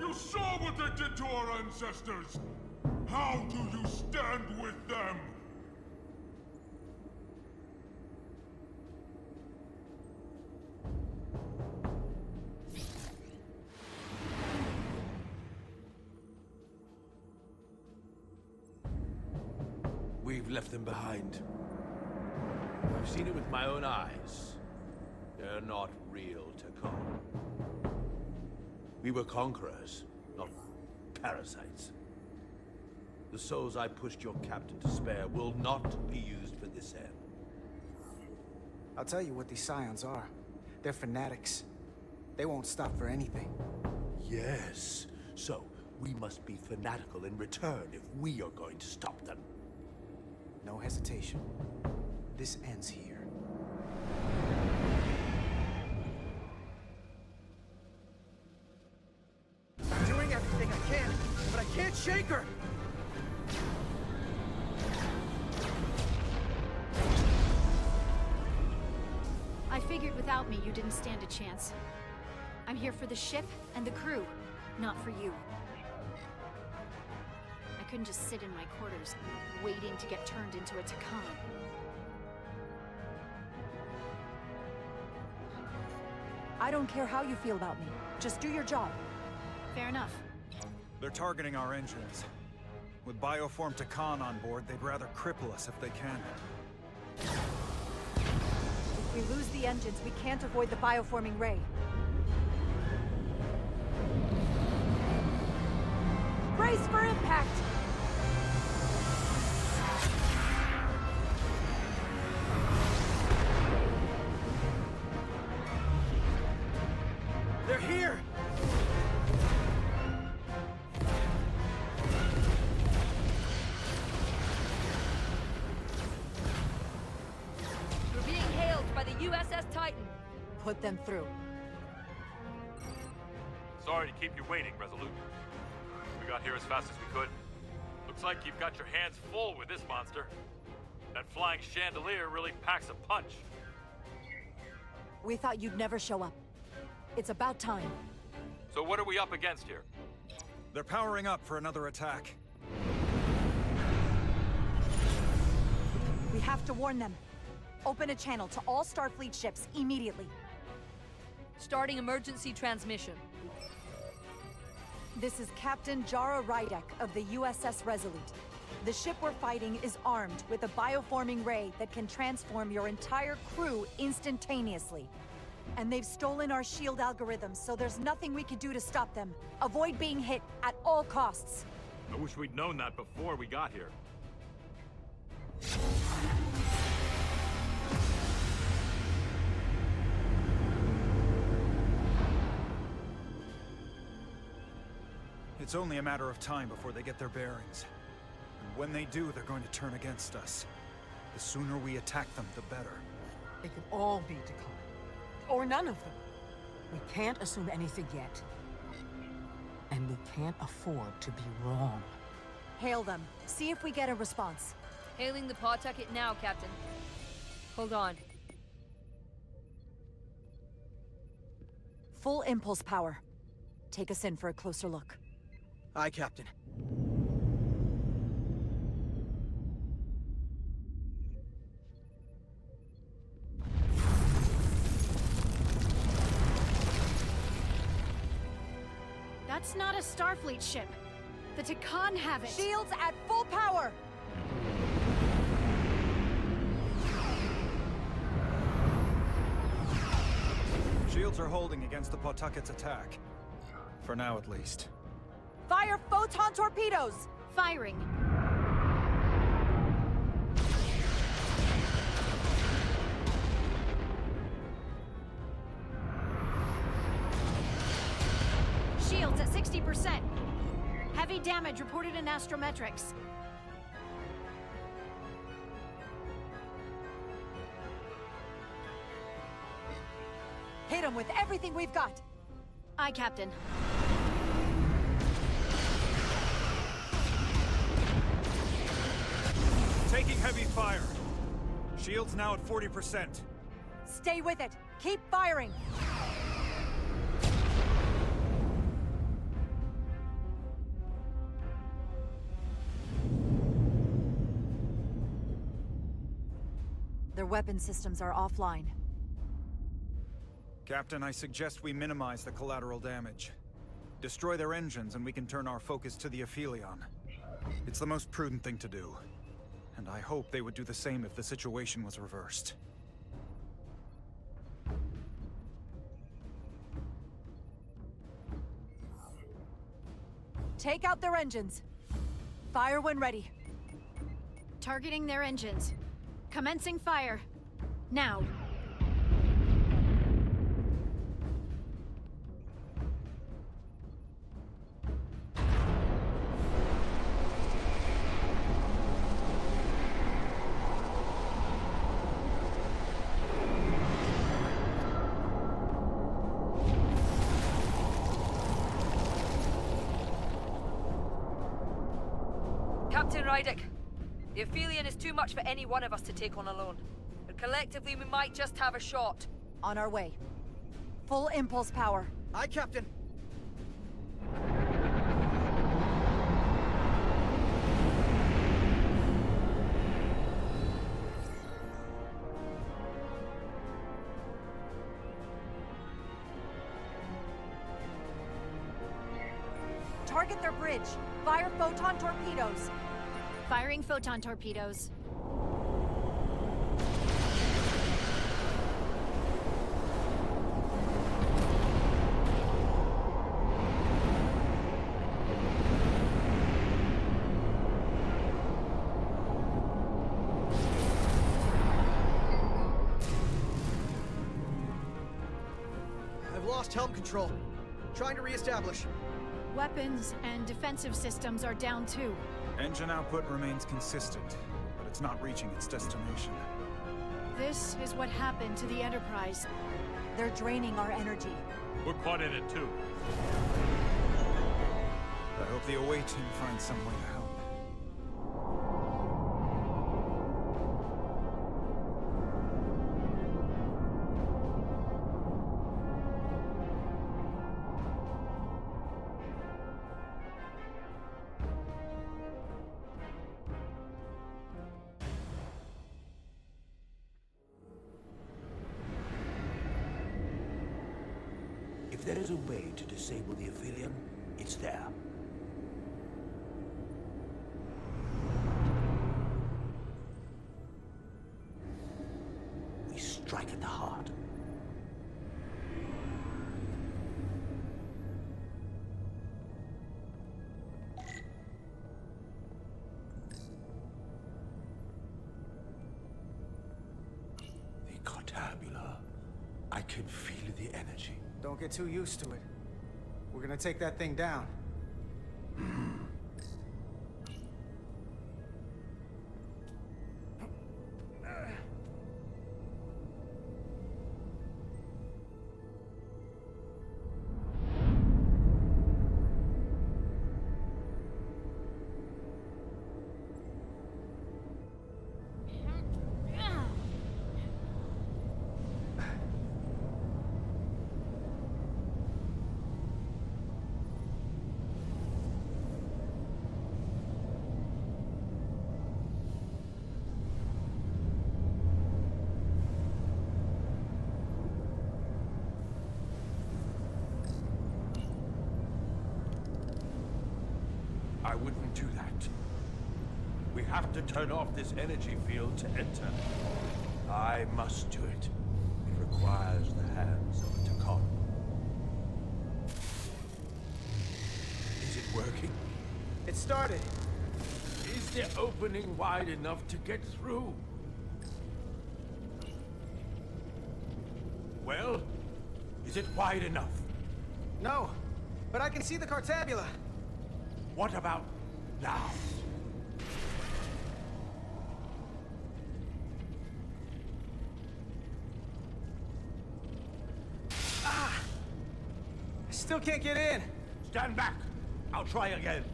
You saw what they did to our ancestors! How do you stand with them?
We've left them behind. I've seen it with my own eyes. They're not real Takan. We were conquerors, not parasites. The souls I pushed your captain to spare will not be used for this end.
I'll tell you what these Scions are. They're fanatics. They won't stop for anything.
Yes, so we must be fanatical in return if we are going to stop them.
No hesitation. This ends here.
I'm doing everything I can, but I can't shake her!
I figured without me you didn't stand a chance. I'm here for the ship and the crew, not for you. I couldn't just sit in my quarters, waiting to get turned into a Takan.
I don't care how you feel about me. Just do your job.
Fair enough.
They're targeting our engines. With bioform Takan on board, they'd rather cripple us if they can.
If we lose the engines, we can't avoid the bioforming ray. Brace for impact!
They're here!
We're being hailed by the USS Titan.
Put them through.
Sorry to keep you waiting, Resolute. We got here as fast as we could. Looks like you've got your hands full with this monster. That flying chandelier really packs a punch.
We thought you'd never show up. It's about time.
So what are we up against here?
They're powering up for another attack.
We have to warn them. Open a channel to all Starfleet ships immediately.
Starting emergency transmission.
This is Captain Jara Rydek of the USS Resolute. The ship we're fighting is armed with a bioforming ray that can transform your entire crew instantaneously. And they've stolen our shield algorithms, so there's nothing we can do to stop them. Avoid being hit at all costs.
I wish we'd known that before we got here.
It's only a matter of time before they get their bearings. And when they do, they're going to turn against us. The sooner we attack them, the better.
They could all be Takan. Or none of them. We can't assume anything yet. And we can't afford to be wrong.
Hail them. See if we get a response.
Hailing the Pawtucket now, Captain. Hold on.
Full impulse power. Take us in for a closer look.
Aye, Captain.
That's not a Starfleet ship. The Takan have it.
Shields at full power!
Shields are holding against the Pawtucket's attack. For now, at least.
Fire photon torpedoes!
Firing. Shields at 60%. Heavy damage reported in astrometrics.
Hit them with everything we've got!
Aye, Captain.
Taking heavy fire. Shields now at 40%.
Stay with it. Keep firing. Their weapon systems are offline.
Captain, I suggest we minimize the collateral damage. Destroy their engines and we can turn our focus to the Aphelion. It's the most prudent thing to do. And I hope they would do the same if the situation was reversed.
Take out their engines. Fire when ready.
Targeting their engines. Commencing fire. Now.
Captain Rydek, the Aphelion is too much for any one of us to take on alone. But collectively, we might just have a shot.
On our way. Full impulse power.
Aye, Captain.
Target their bridge. Fire photon torpedoes.
Firing photon torpedoes.
I've lost helm control. Trying to re-establish.
Weapons and defensive systems are down too.
Engine output remains consistent, but it's not reaching its destination.
This is what happened to the Enterprise.
They're draining our energy.
We're caught in it too.
I hope the away team finds some way to help.
If there is a way to disable the Aphelion, it's there. We strike at the heart. The Cartabula. I can feel the energy.
Don't get too used to it. We're gonna take that thing down.
I wouldn't do that. We have to turn off this energy field to enter. I must do it. It requires the hands of a Takan. Is it working?
It started.
Is the opening wide enough to get through? Well, is it wide enough?
No, but I can see the Cartabula.
What about now?
I still can't get in.
Stand back. I'll try again.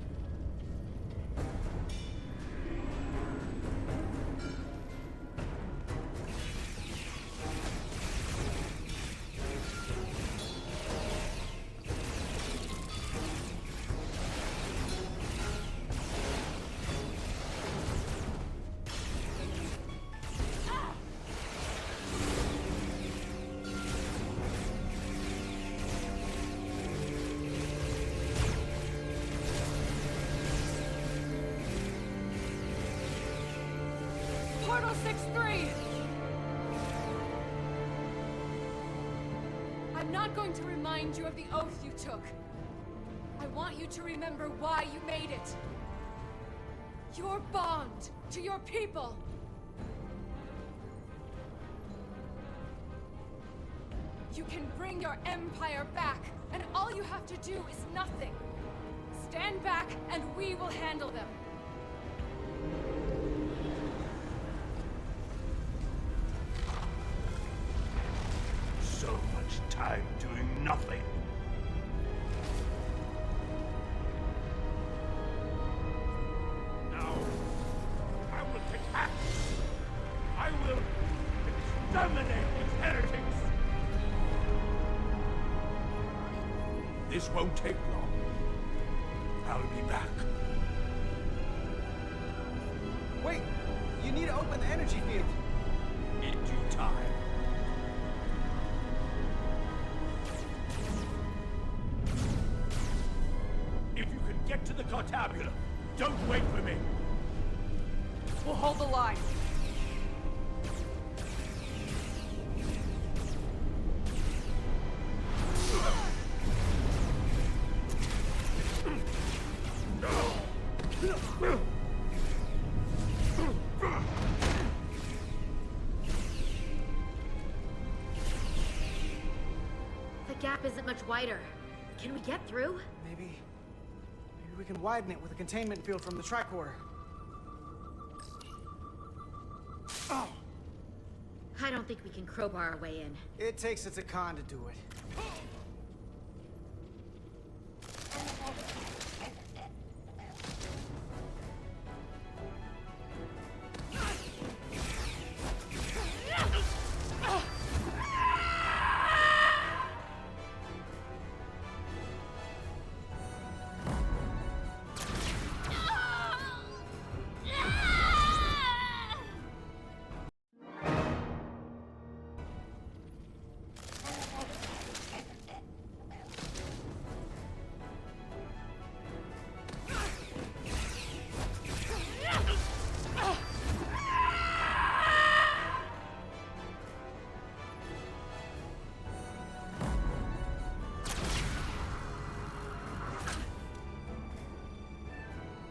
Portal 6-3! I'm not going to remind you of the oath you took. I want you to remember why you made it. Your bond to your people. You can bring your empire back, and all you have to do is nothing. Stand back, and we will handle them.
So much time doing nothing. Now, I will attack. I will exterminate these heretics. This won't take long. I'll be back.
Wait, you need to open the energy field.
In due time. If you can get to the Cartabula, don't wait for me.
We'll hold the line.
The gap isn't much wider. Can we get through?
Maybe we can widen it with a containment field from the tricorder. Oh!
I don't think we can crowbar our way in.
It takes a Takan to do it.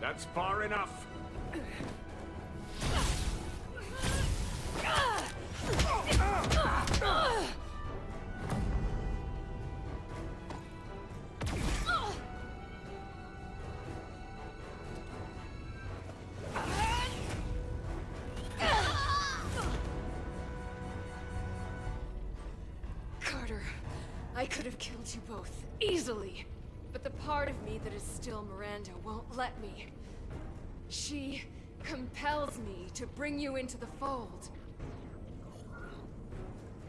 That's far enough.
Carter, I could have killed you both, easily. But the part of me that is still Miranda won't let me. She compels me to bring you into the fold.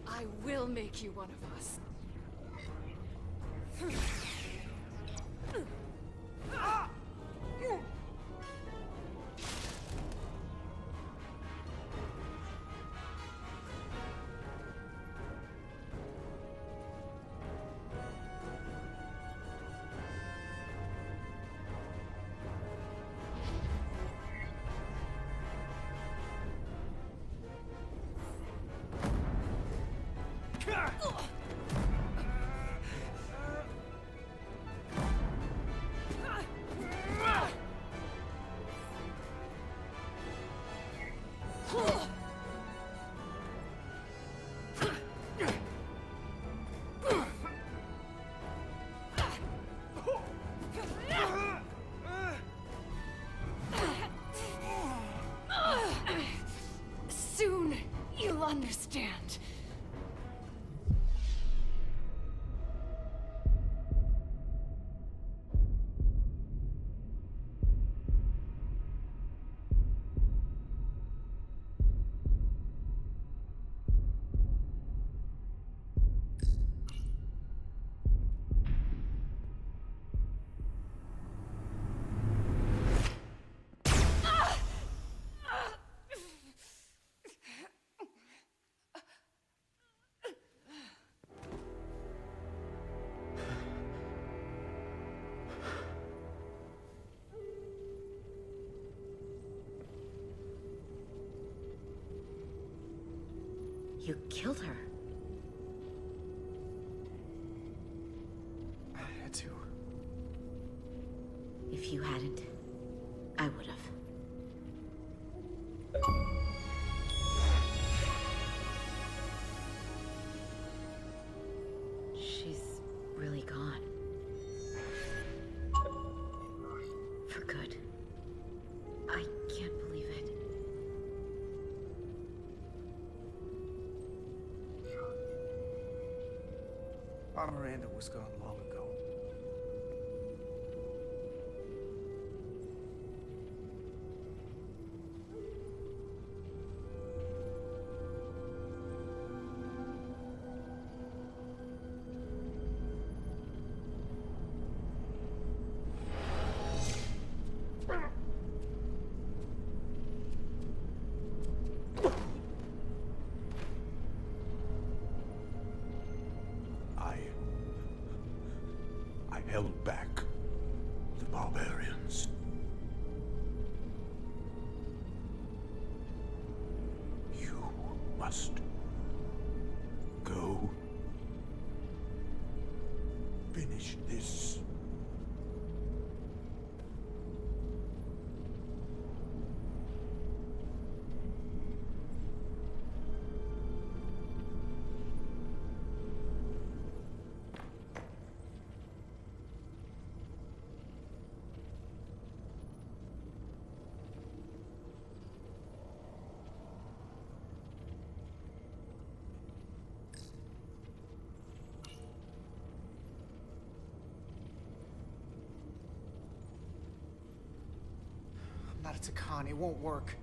I will make you one of us. Soon, you'll understand.
You killed her.
I had to.
If you hadn't, I would have. She's really gone. For good. I can't believe it.
Our Miranda was gone long ago.
I held back the barbarians. You must go. Finish this.
I'm not a Takan. It won't work.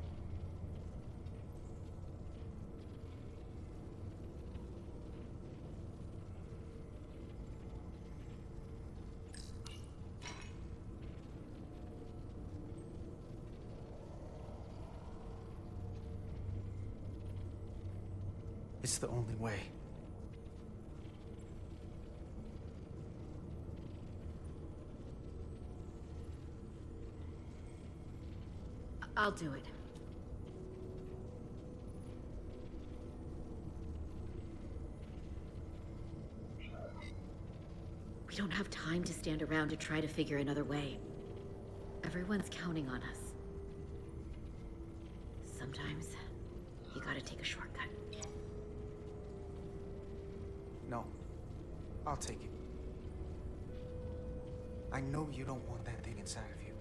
It's the only way.
I'll do it. We don't have time to stand around to try to figure another way. Everyone's counting on us. Sometimes, you gotta take a shortcut.
No. I'll take it. I know you don't want that thing inside of you.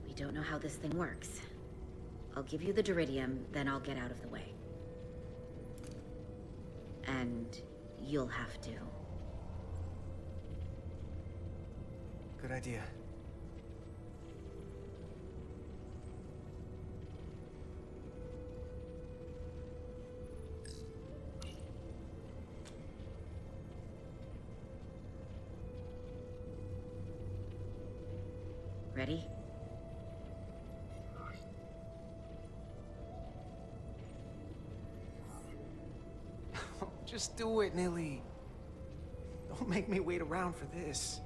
We don't know how this thing works. I'll give you the Duridium, then I'll get out of the way. And you'll have to.
Good idea.
Ready?
Just do it, Nilly. Don't make me wait around for this.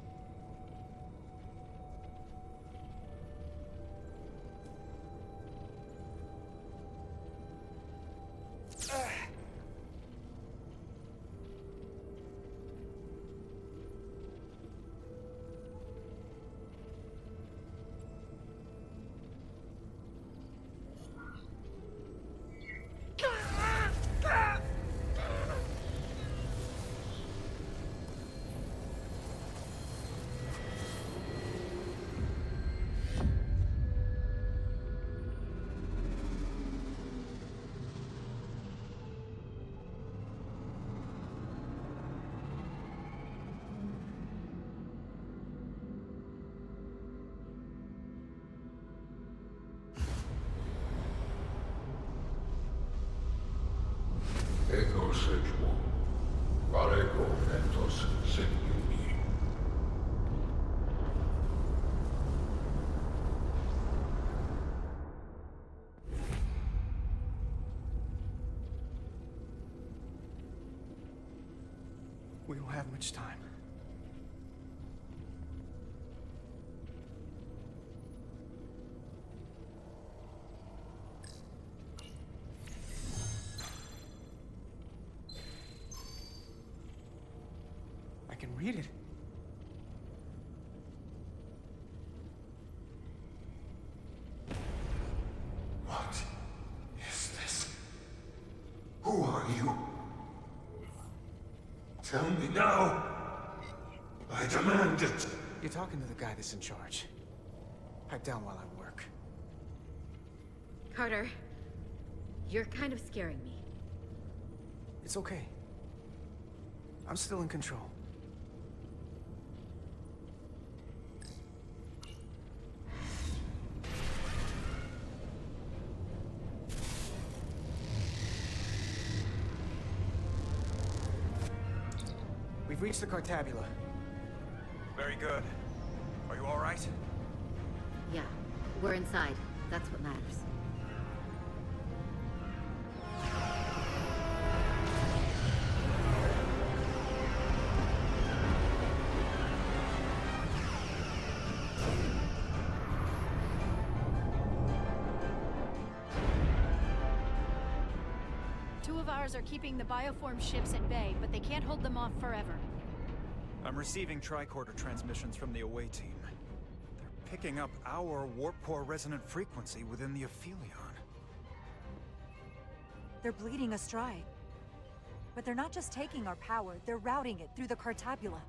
Ego sequo, parego ventos sequiumi.
We don't have much time. I can read it.
What is this? Who are you? Tell me now. I demand it.
You're talking to the guy that's in charge. Pipe down while I work.
Carter, you're kind of scaring me.
It's okay. I'm still in control. We've reached the Cartabula.
Very good. Are you all right?
Yeah, we're inside. That's what matters.
Two of ours are keeping the bioform ships at bay, but they can't hold them off forever.
I'm receiving tricorder transmissions from the away team. They're picking up our warp core resonant frequency within the Aphelion.
They're bleeding astride. But they're not just taking our power, they're routing it through the Cartabula.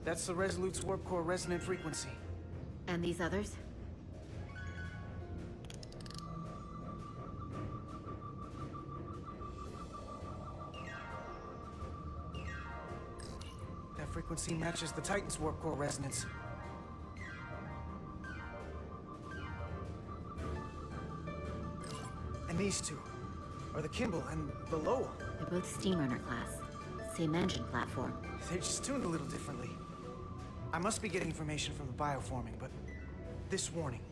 That's the Resolute's warp core resonant frequency.
And these others?
That frequency matches the Titan's warp core resonance. And these two are the Kimball and the Lowell.
They're both Steamrunner class. Same engine platform.
They're just tuned a little differently. I must be getting information from the bioforming, but this warning,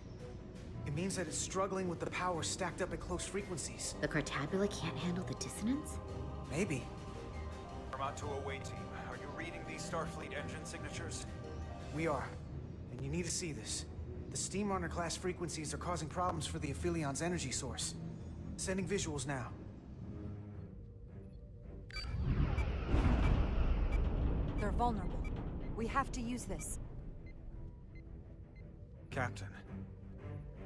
it means that it's struggling with the power stacked up at close frequencies.
The Cartabula can't handle the dissonance?
Maybe.
Out to away team. Are you reading these Starfleet engine signatures?
We are. And you need to see this. The Steamrunner class frequencies are causing problems for the Aphilion's energy source. Sending visuals now.
They're vulnerable. We have to use this.
Captain,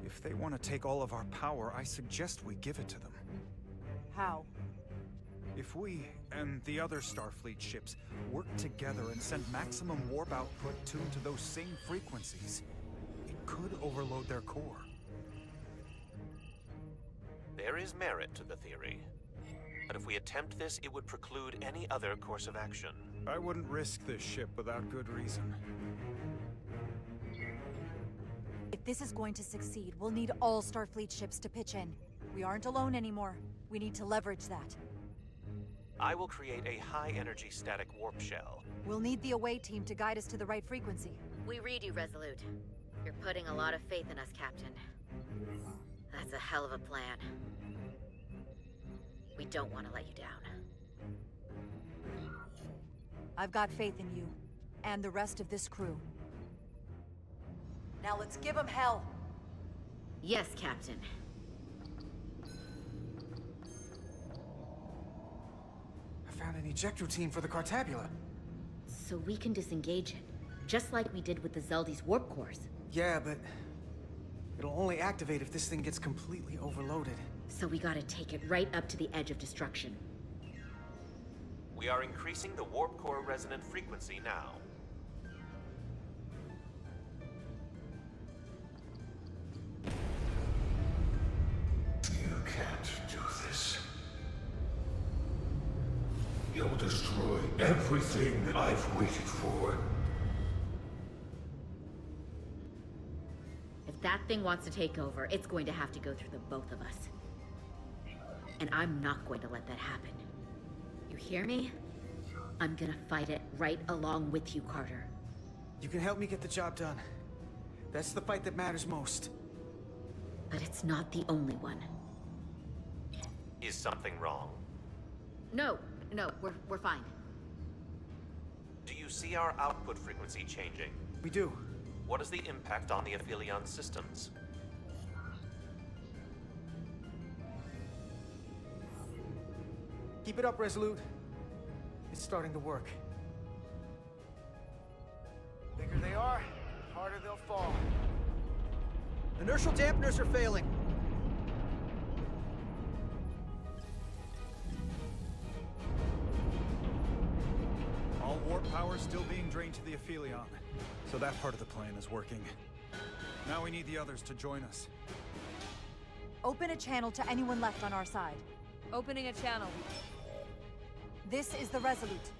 if they want to take all of our power, I suggest we give it to them.
How?
If we and the other Starfleet ships work together and send maximum warp output tuned to those same frequencies, it could overload their core.
There is merit to the theory. But if we attempt this, it would preclude any other course of action.
I wouldn't risk this ship without good reason.
If this is going to succeed, we'll need all Starfleet ships to pitch in. We aren't alone anymore. We need to leverage that.
I will create a high-energy static warp shell.
We'll need the away team to guide us to the right frequency.
We read you, Resolute. You're putting a lot of faith in us, Captain. That's a hell of a plan. We don't want to let you down.
I've got faith in you, and the rest of this crew. Now let's give them hell!
Yes, Captain.
I found an ejector team for the Cartabula.
So we can disengage it, just like we did with the Zeldy's warp cores.
Yeah, but it'll only activate if this thing gets completely overloaded.
So we gotta take it right up to the edge of destruction.
We are increasing the warp core resonant frequency now.
You can't do this. You'll destroy everything I've waited for.
If that thing wants to take over, it's going to have to go through the both of us. And I'm not going to let that happen. You hear me? I'm gonna fight it right along with you, Carter.
You can help me get the job done. That's the fight that matters most.
But it's not the only one.
Is something wrong?
No, we're fine.
Do you see our output frequency changing?
We do.
What is the impact on the Aphelion systems?
Keep it up, Resolute. It's starting to work. The bigger they are, the harder they'll fall.
Inertial dampeners are failing.
All warp power still being drained to the Aphelion, so that part of the plan is working. Now we need the others to join us.
Open a channel to anyone left on our side.
Opening a channel.
This is the Resolute.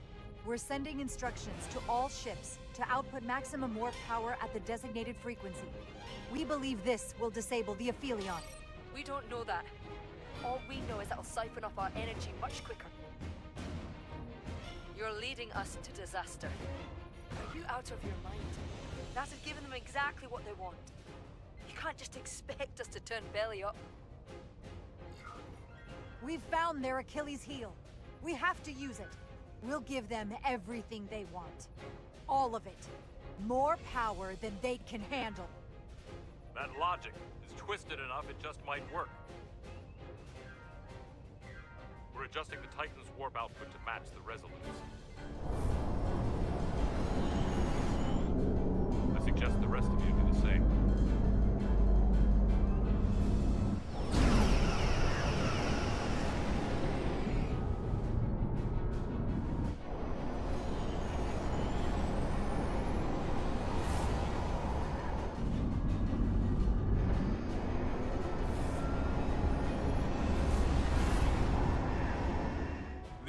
We're sending instructions to all ships to output maximum warp power at the designated frequency. We believe this will disable the Aphelion.
We don't know that. All we know is it'll siphon off our energy much quicker. You're leading us to disaster. Are you out of your mind? That has given them exactly what they want. You can't just expect us to turn belly up.
We've found their Achilles heel. We have to use it. We'll give them everything they want. All of it. More power than they can handle.
That logic is twisted enough it just might work. We're adjusting the Titan's warp output to match the Resolute's. I suggest the rest of you do the same.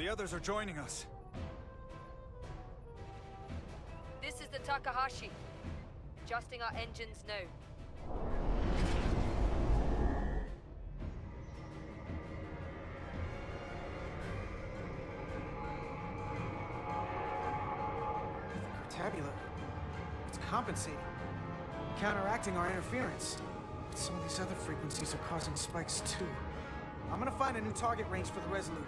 The others are joining us.
This is the Takahashi. Adjusting our engines now.
Tabula. It's compensating. Counteracting our interference. But some of these other frequencies are causing spikes too. I'm gonna find a new target range for the Resolute.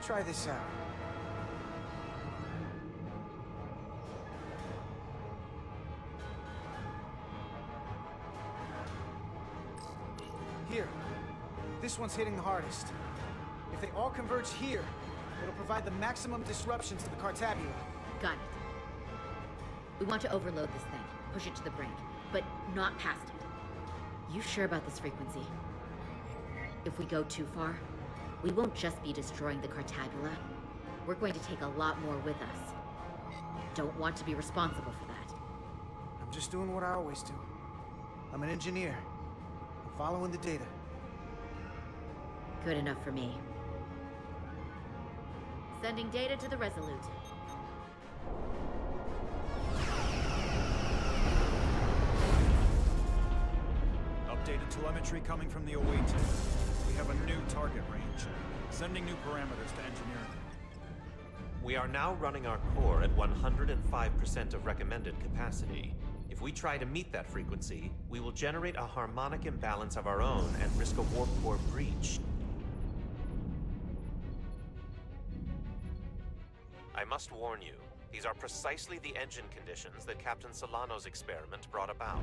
Try this out. Here. This one's hitting the hardest. If they all converge here, it'll provide the maximum disruption to the Cartabula.
Got it. We want to overload this thing, push it to the brink, but not past it. You sure about this frequency? If we go too far, we won't just be destroying the Cartabula. We're going to take a lot more with us. Don't want to be responsible for that.
I'm just doing what I always do. I'm an engineer. I'm following the data.
Good enough for me. Sending data to the Resolute.
Updated telemetry coming from the await. We have a new target range. Sending new parameters to engineering.
We are now running our core at 105% of recommended capacity. If we try to meet that frequency, we will generate a harmonic imbalance of our own and risk a warp core breach. I must warn you, these are precisely the engine conditions that Captain Solano's experiment brought about.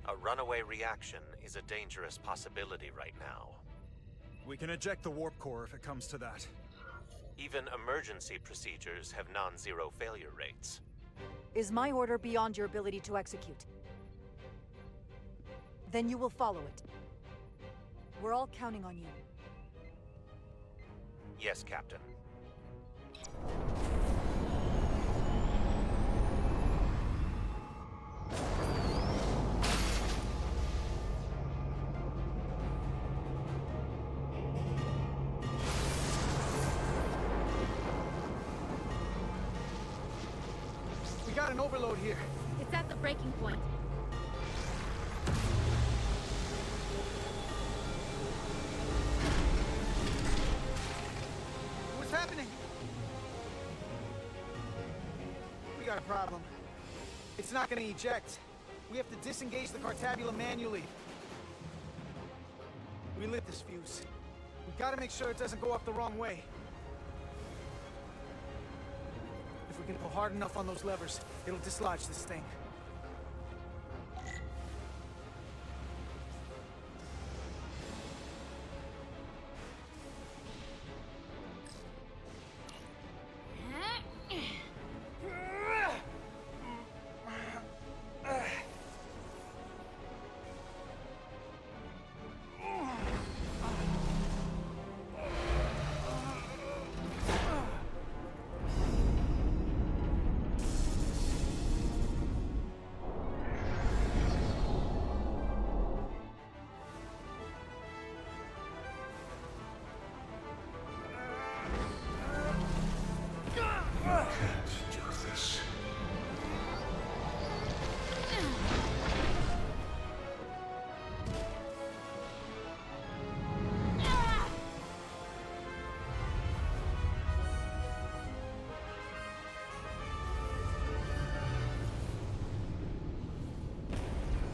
A runaway reaction is a dangerous possibility right now.
We can eject the warp core if it comes to that.
Even emergency procedures have non-zero failure rates.
Is my order beyond your ability to execute? Then you will follow it. We're all counting on you.
Yes, Captain.
We got an overload here.
It's at the breaking point.
What's happening? We got a problem. It's not gonna eject. We have to disengage the Cartabula manually. We lit this fuse. We gotta make sure it doesn't go off the wrong way. If we can pull hard enough on those levers, it'll dislodge this thing.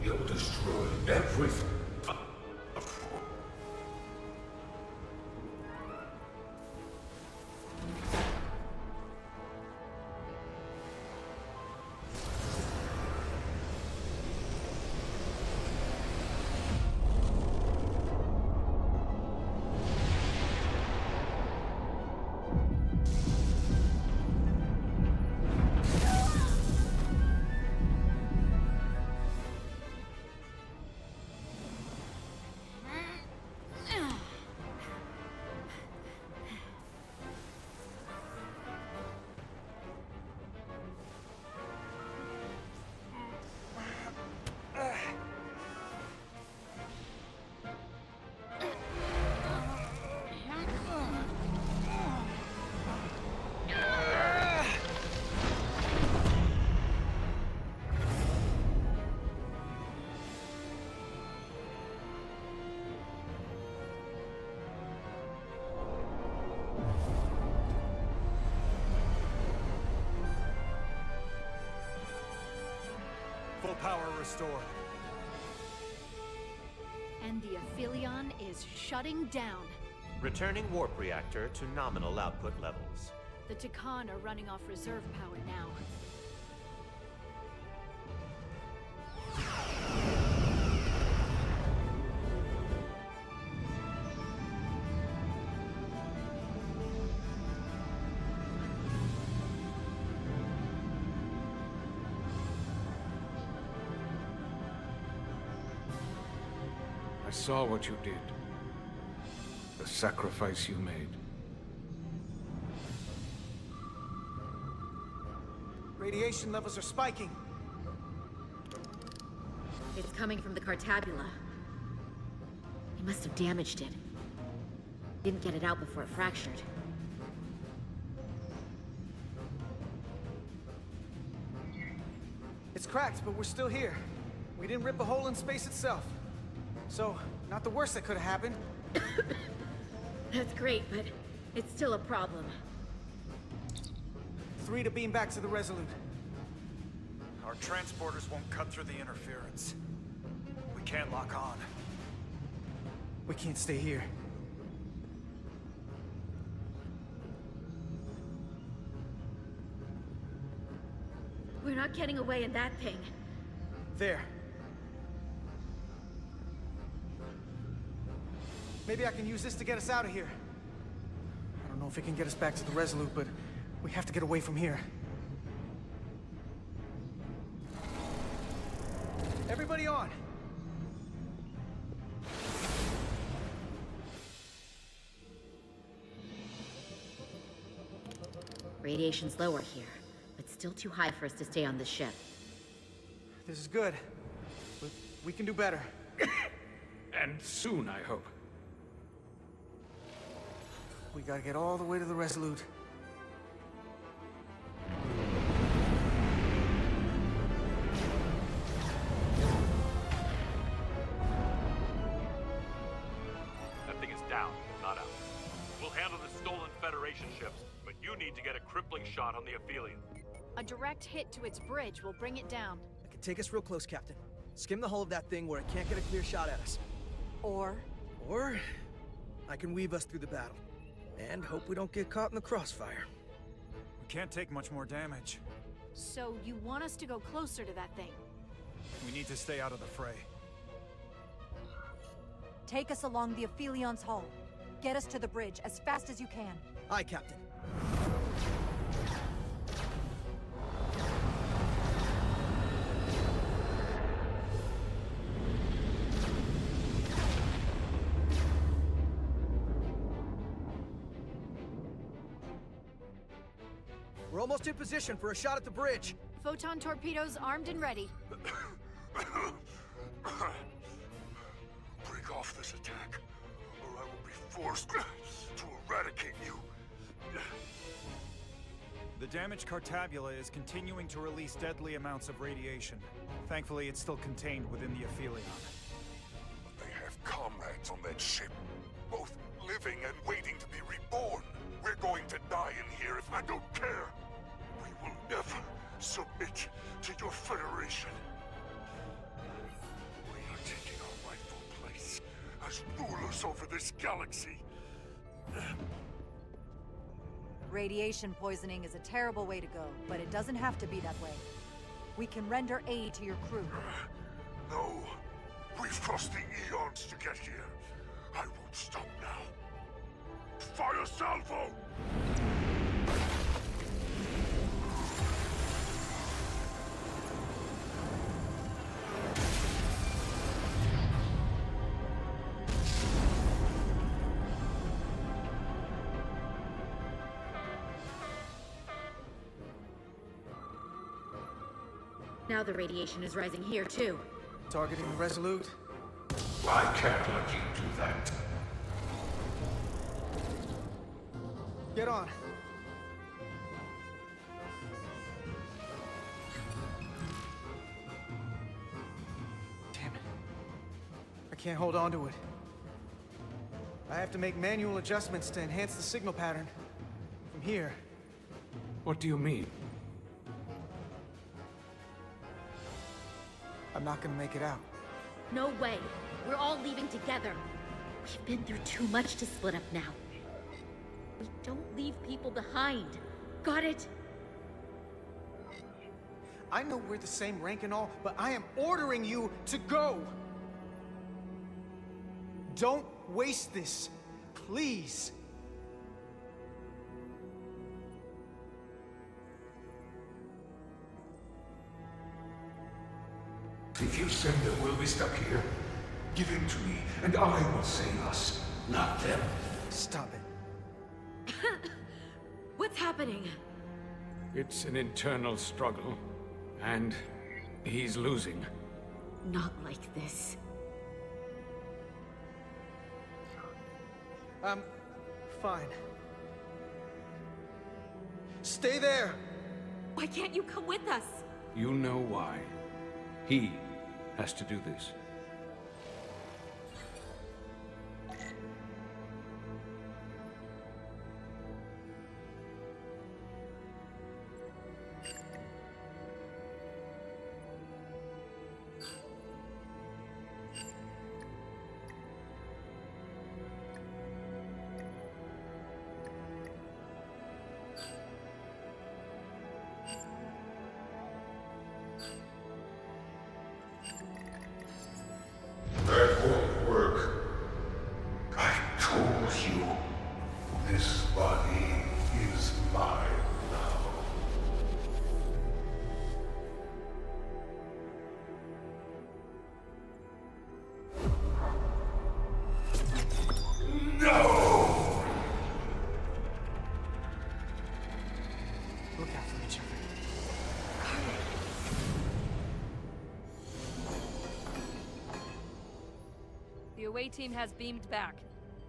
You'll destroy everything.
Full power restored.
And the Aphelion is shutting down.
Returning warp reactor to nominal output levels.
The Takan are running off reserve power now.
I saw what you did. The sacrifice you made.
Radiation levels are spiking.
It's coming from the Cartabula. He must have damaged it. Didn't get it out before it fractured.
It's cracked, but we're still here. We didn't rip a hole in space itself. So, not the worst that could have happened.
That's great, but it's still a problem.
3 to beam back to the Resolute.
Our transporters won't cut through the interference. We can't lock on.
We can't stay here.
We're not getting away in that thing.
There. Maybe I can use this to get us out of here. I don't know if it can get us back to the Resolute, but we have to get away from here. Everybody on!
Radiation's lower here, but still too high for us to stay on this ship.
This is good, but we can do better.
And soon, I hope.
We gotta get all the way to the Resolute.
That thing is down, not out. We'll handle the stolen Federation ships, but you need to get a crippling shot on the Aphelion.
A direct hit to its bridge will bring it down.
I can take us real close, Captain. Skim the hull of that thing where it can't get a clear shot at us. Or I can weave us through the battle. And hope we don't get caught in the crossfire.
We can't take much more damage.
So you want us to go closer to that thing?
We need to stay out of the fray.
Take us along the Aphelion's hull. Get us to the bridge as fast as you can.
Aye, Captain. We're almost in position for a shot at the bridge.
Photon torpedoes armed and ready.
Break off this attack, or I will be forced to eradicate you.
The damaged Cartabula is continuing to release deadly amounts of radiation. Thankfully, it's still contained within the Aphelion.
But they have comrades on that ship, both living and waiting to be reborn. We're going to die in here if I don't care. We will never submit to your Federation. We are taking our rightful place as rulers over this galaxy.
Radiation poisoning is a terrible way to go, but it doesn't have to be that way. We can render aid to your crew.
No. We've crossed the eons to get here. I won't stop now. Fire salvo!
Now the radiation is rising here, too.
Targeting the Resolute.
I can't let you do that.
Get on. Damn it. I can't hold on to it. I have to make manual adjustments to enhance the signal pattern. From here.
What do you mean?
I'm not gonna make it out.
No way. We're all leaving together. We've been through too much to split up now. We don't leave people behind. Got it?
I know we're the same rank and all, but I am ordering you to go! Don't waste this, please.
If you say that we'll be stuck here, give in to me, and I will save us, not them.
Stop it.
What's happening?
It's an internal struggle, and he's losing.
Not like this.
I'm fine. Stay there!
Why can't you come with us?
You know why. He has to do this.
That won't work. I told you, this body is mine now. No!
Look out for each other.
The away team has beamed back.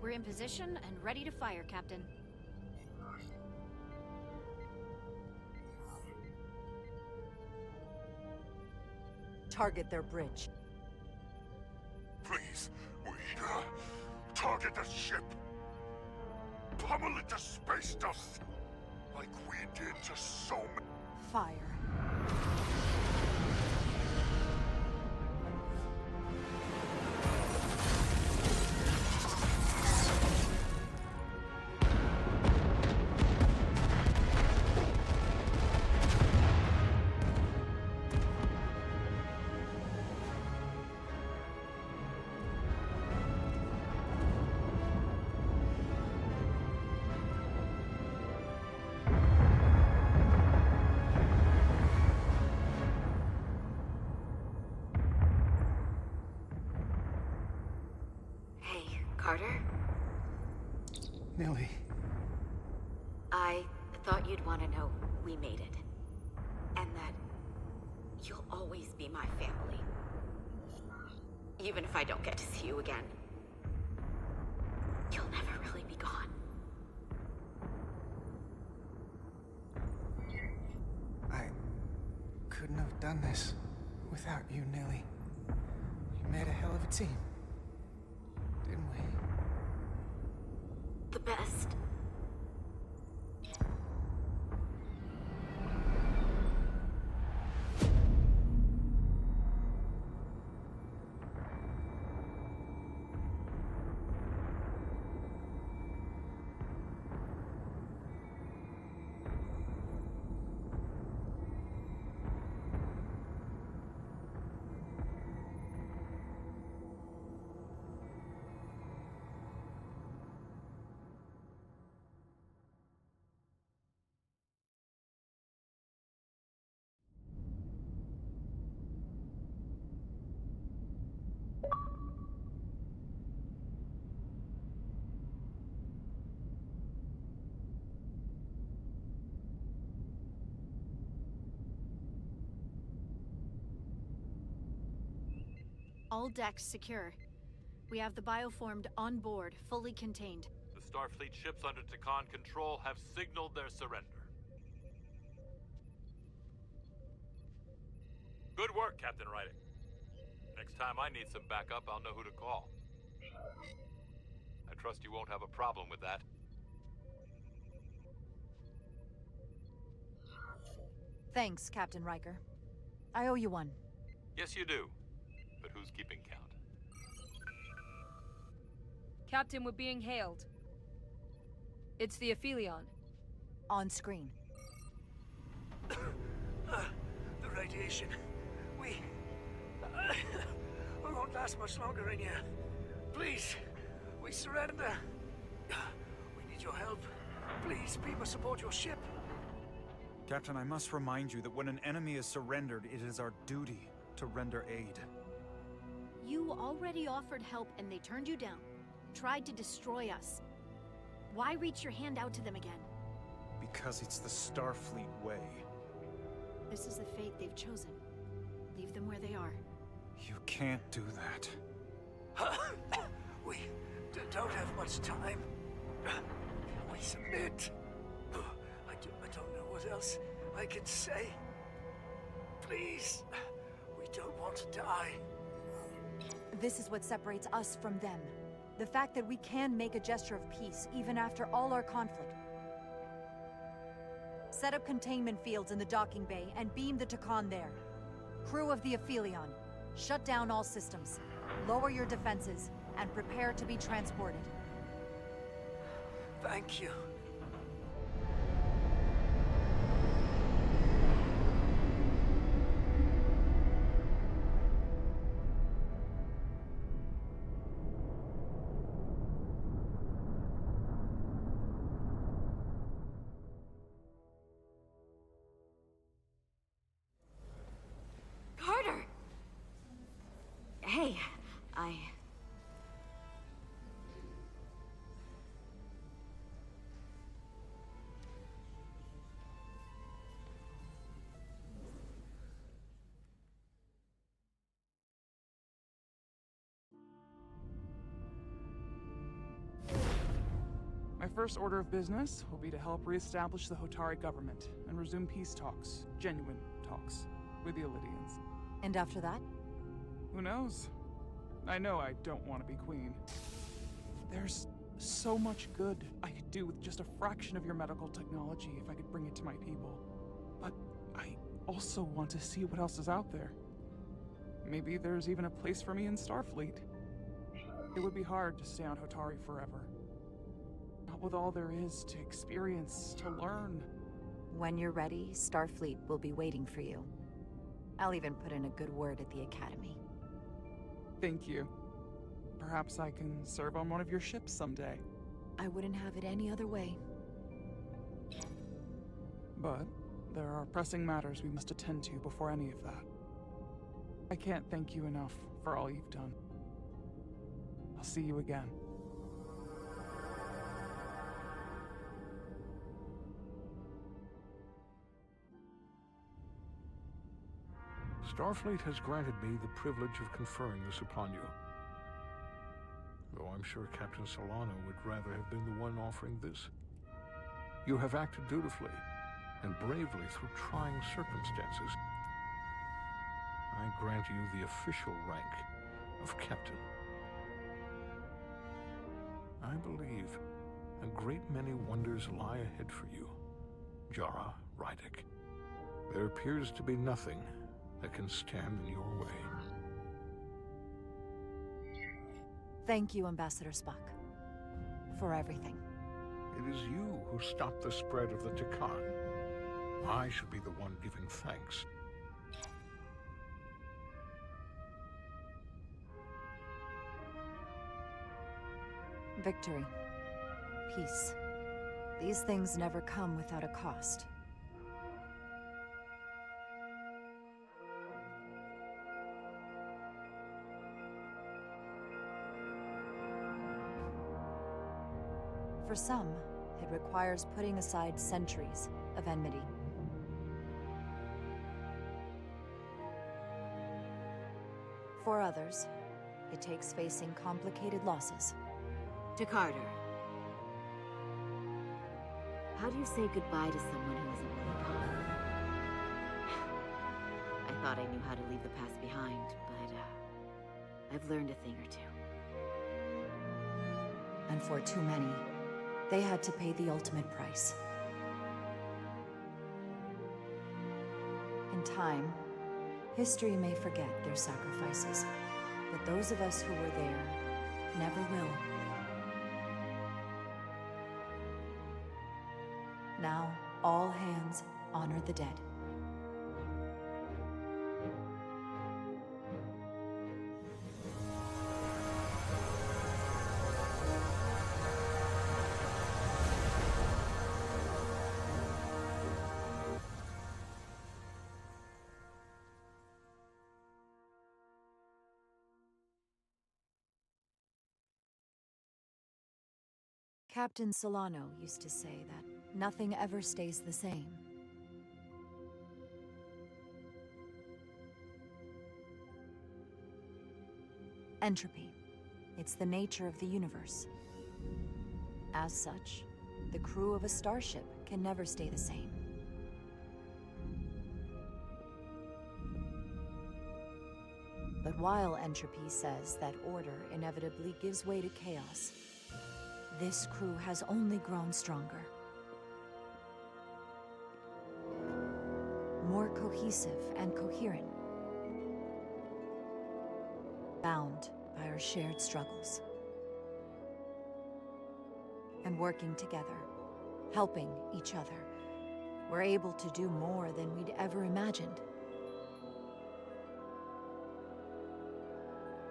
We're in position and ready to fire, Captain.
Target their bridge.
Please, we, target the ship. Pummel it to space dust, like we did to so many.
Fire.
Hey, Carter?
Millie.
I thought you'd want to know we made it. And that you'll always be my family. Even if I don't get to see you again. You'll never really be gone.
I couldn't have done this without you, Nilly. You made a hell of a team. Didn't we?
The best.
All decks secure. We have the bioformed on board, fully contained.
The Starfleet ships under Takan control have signaled their surrender. Good work, Captain Writing. Next time I need some backup, I'll know who to call. I trust you won't have a problem with that.
Thanks, Captain Riker. I owe you one.
Yes, you do. But who's keeping count?
Captain, we're being hailed. It's the Aphelion.
On screen.
The radiation. We won't last much longer in here. Please, we surrender. We need your help. Please, be must support your ship.
Captain, I must remind you that when an enemy is surrendered, it is our duty to render aid.
You already offered help and they turned you down. Tried to destroy us. Why reach your hand out to them again?
Because it's the Starfleet way.
This is the fate they've chosen. Leave them where they are.
You can't do that.
We don't have much time. We submit. I don't know what else I can say. Please, we don't want to die.
This is what separates us from them. The fact that we can make a gesture of peace, even after all our conflict. Set up containment fields in the docking bay and beam the Takan there. Crew of the Aphelion, shut down all systems. Lower your defenses, and prepare to be transported.
Thank you.
Carter! Hey,
My first order of business will be to help reestablish the Hotari government and resume peace talks, genuine talks, with the Elydians.
And after that?
Who knows? I know I don't want to be queen. There's so much good I could do with just a fraction of your medical technology if I could bring it to my people. But I also want to see what else is out there. Maybe there's even a place for me in Starfleet. It would be hard to stay on Hotari forever. Not with all there is to experience, to learn.
When you're ready, Starfleet will be waiting for you. I'll even put in a good word at the Academy.
Thank you. Perhaps I can serve on one of your ships someday.
I wouldn't have it any other way.
But there are pressing matters we must attend to before any of that. I can't thank you enough for all you've done. I'll see you again.
Starfleet has granted me the privilege of conferring this upon you. Though I'm sure Captain Solano would rather have been the one offering this. You have acted dutifully and bravely through trying circumstances. I grant you the official rank of Captain. I believe a great many wonders lie ahead for you, Jara Rydek. There appears to be nothing that can stand in your way.
Thank you, Ambassador Spock, for everything.
It is you who stopped the spread of the Takan. I should be the one giving thanks.
Victory. Peace. These things never come without a cost. For some, it requires putting aside centuries of enmity. For others, it takes facing complicated losses.
To Carter. How do you say goodbye to someone who isn't really gone? I thought I knew how to leave the past behind, but I've learned a thing or two.
And for too many, they had to pay the ultimate price. In time, History may forget their sacrifices, but those of us who were there never will. Now, all hands honor the dead. Captain Solano used to say that nothing ever stays the same. Entropy. It's the nature of the universe. As such, the crew of a starship can never stay the same. But while entropy says that order inevitably gives way to chaos, this crew has only grown stronger. More cohesive and coherent. Bound by our shared struggles. And working together, helping each other, we're able to do more than we'd ever imagined.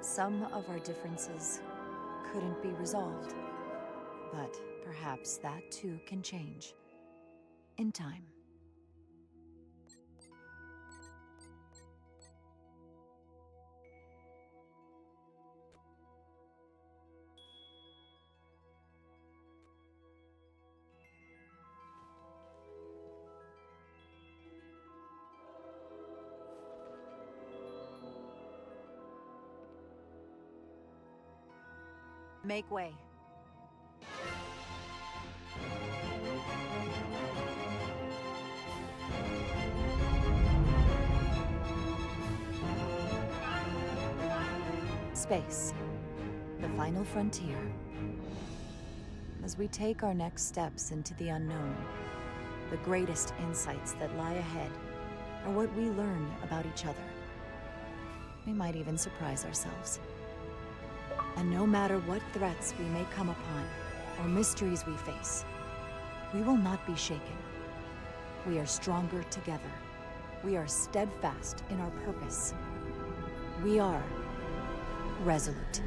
Some of our differences couldn't be resolved. But perhaps that too can change. In time. Make way. Space, the final frontier. As we take our next steps into the unknown, the greatest insights that lie ahead are what we learn about each other. We might even surprise ourselves. And no matter what threats we may come upon, or mysteries we face, we will not be shaken. We are stronger together. We are steadfast in our purpose. We are resolute.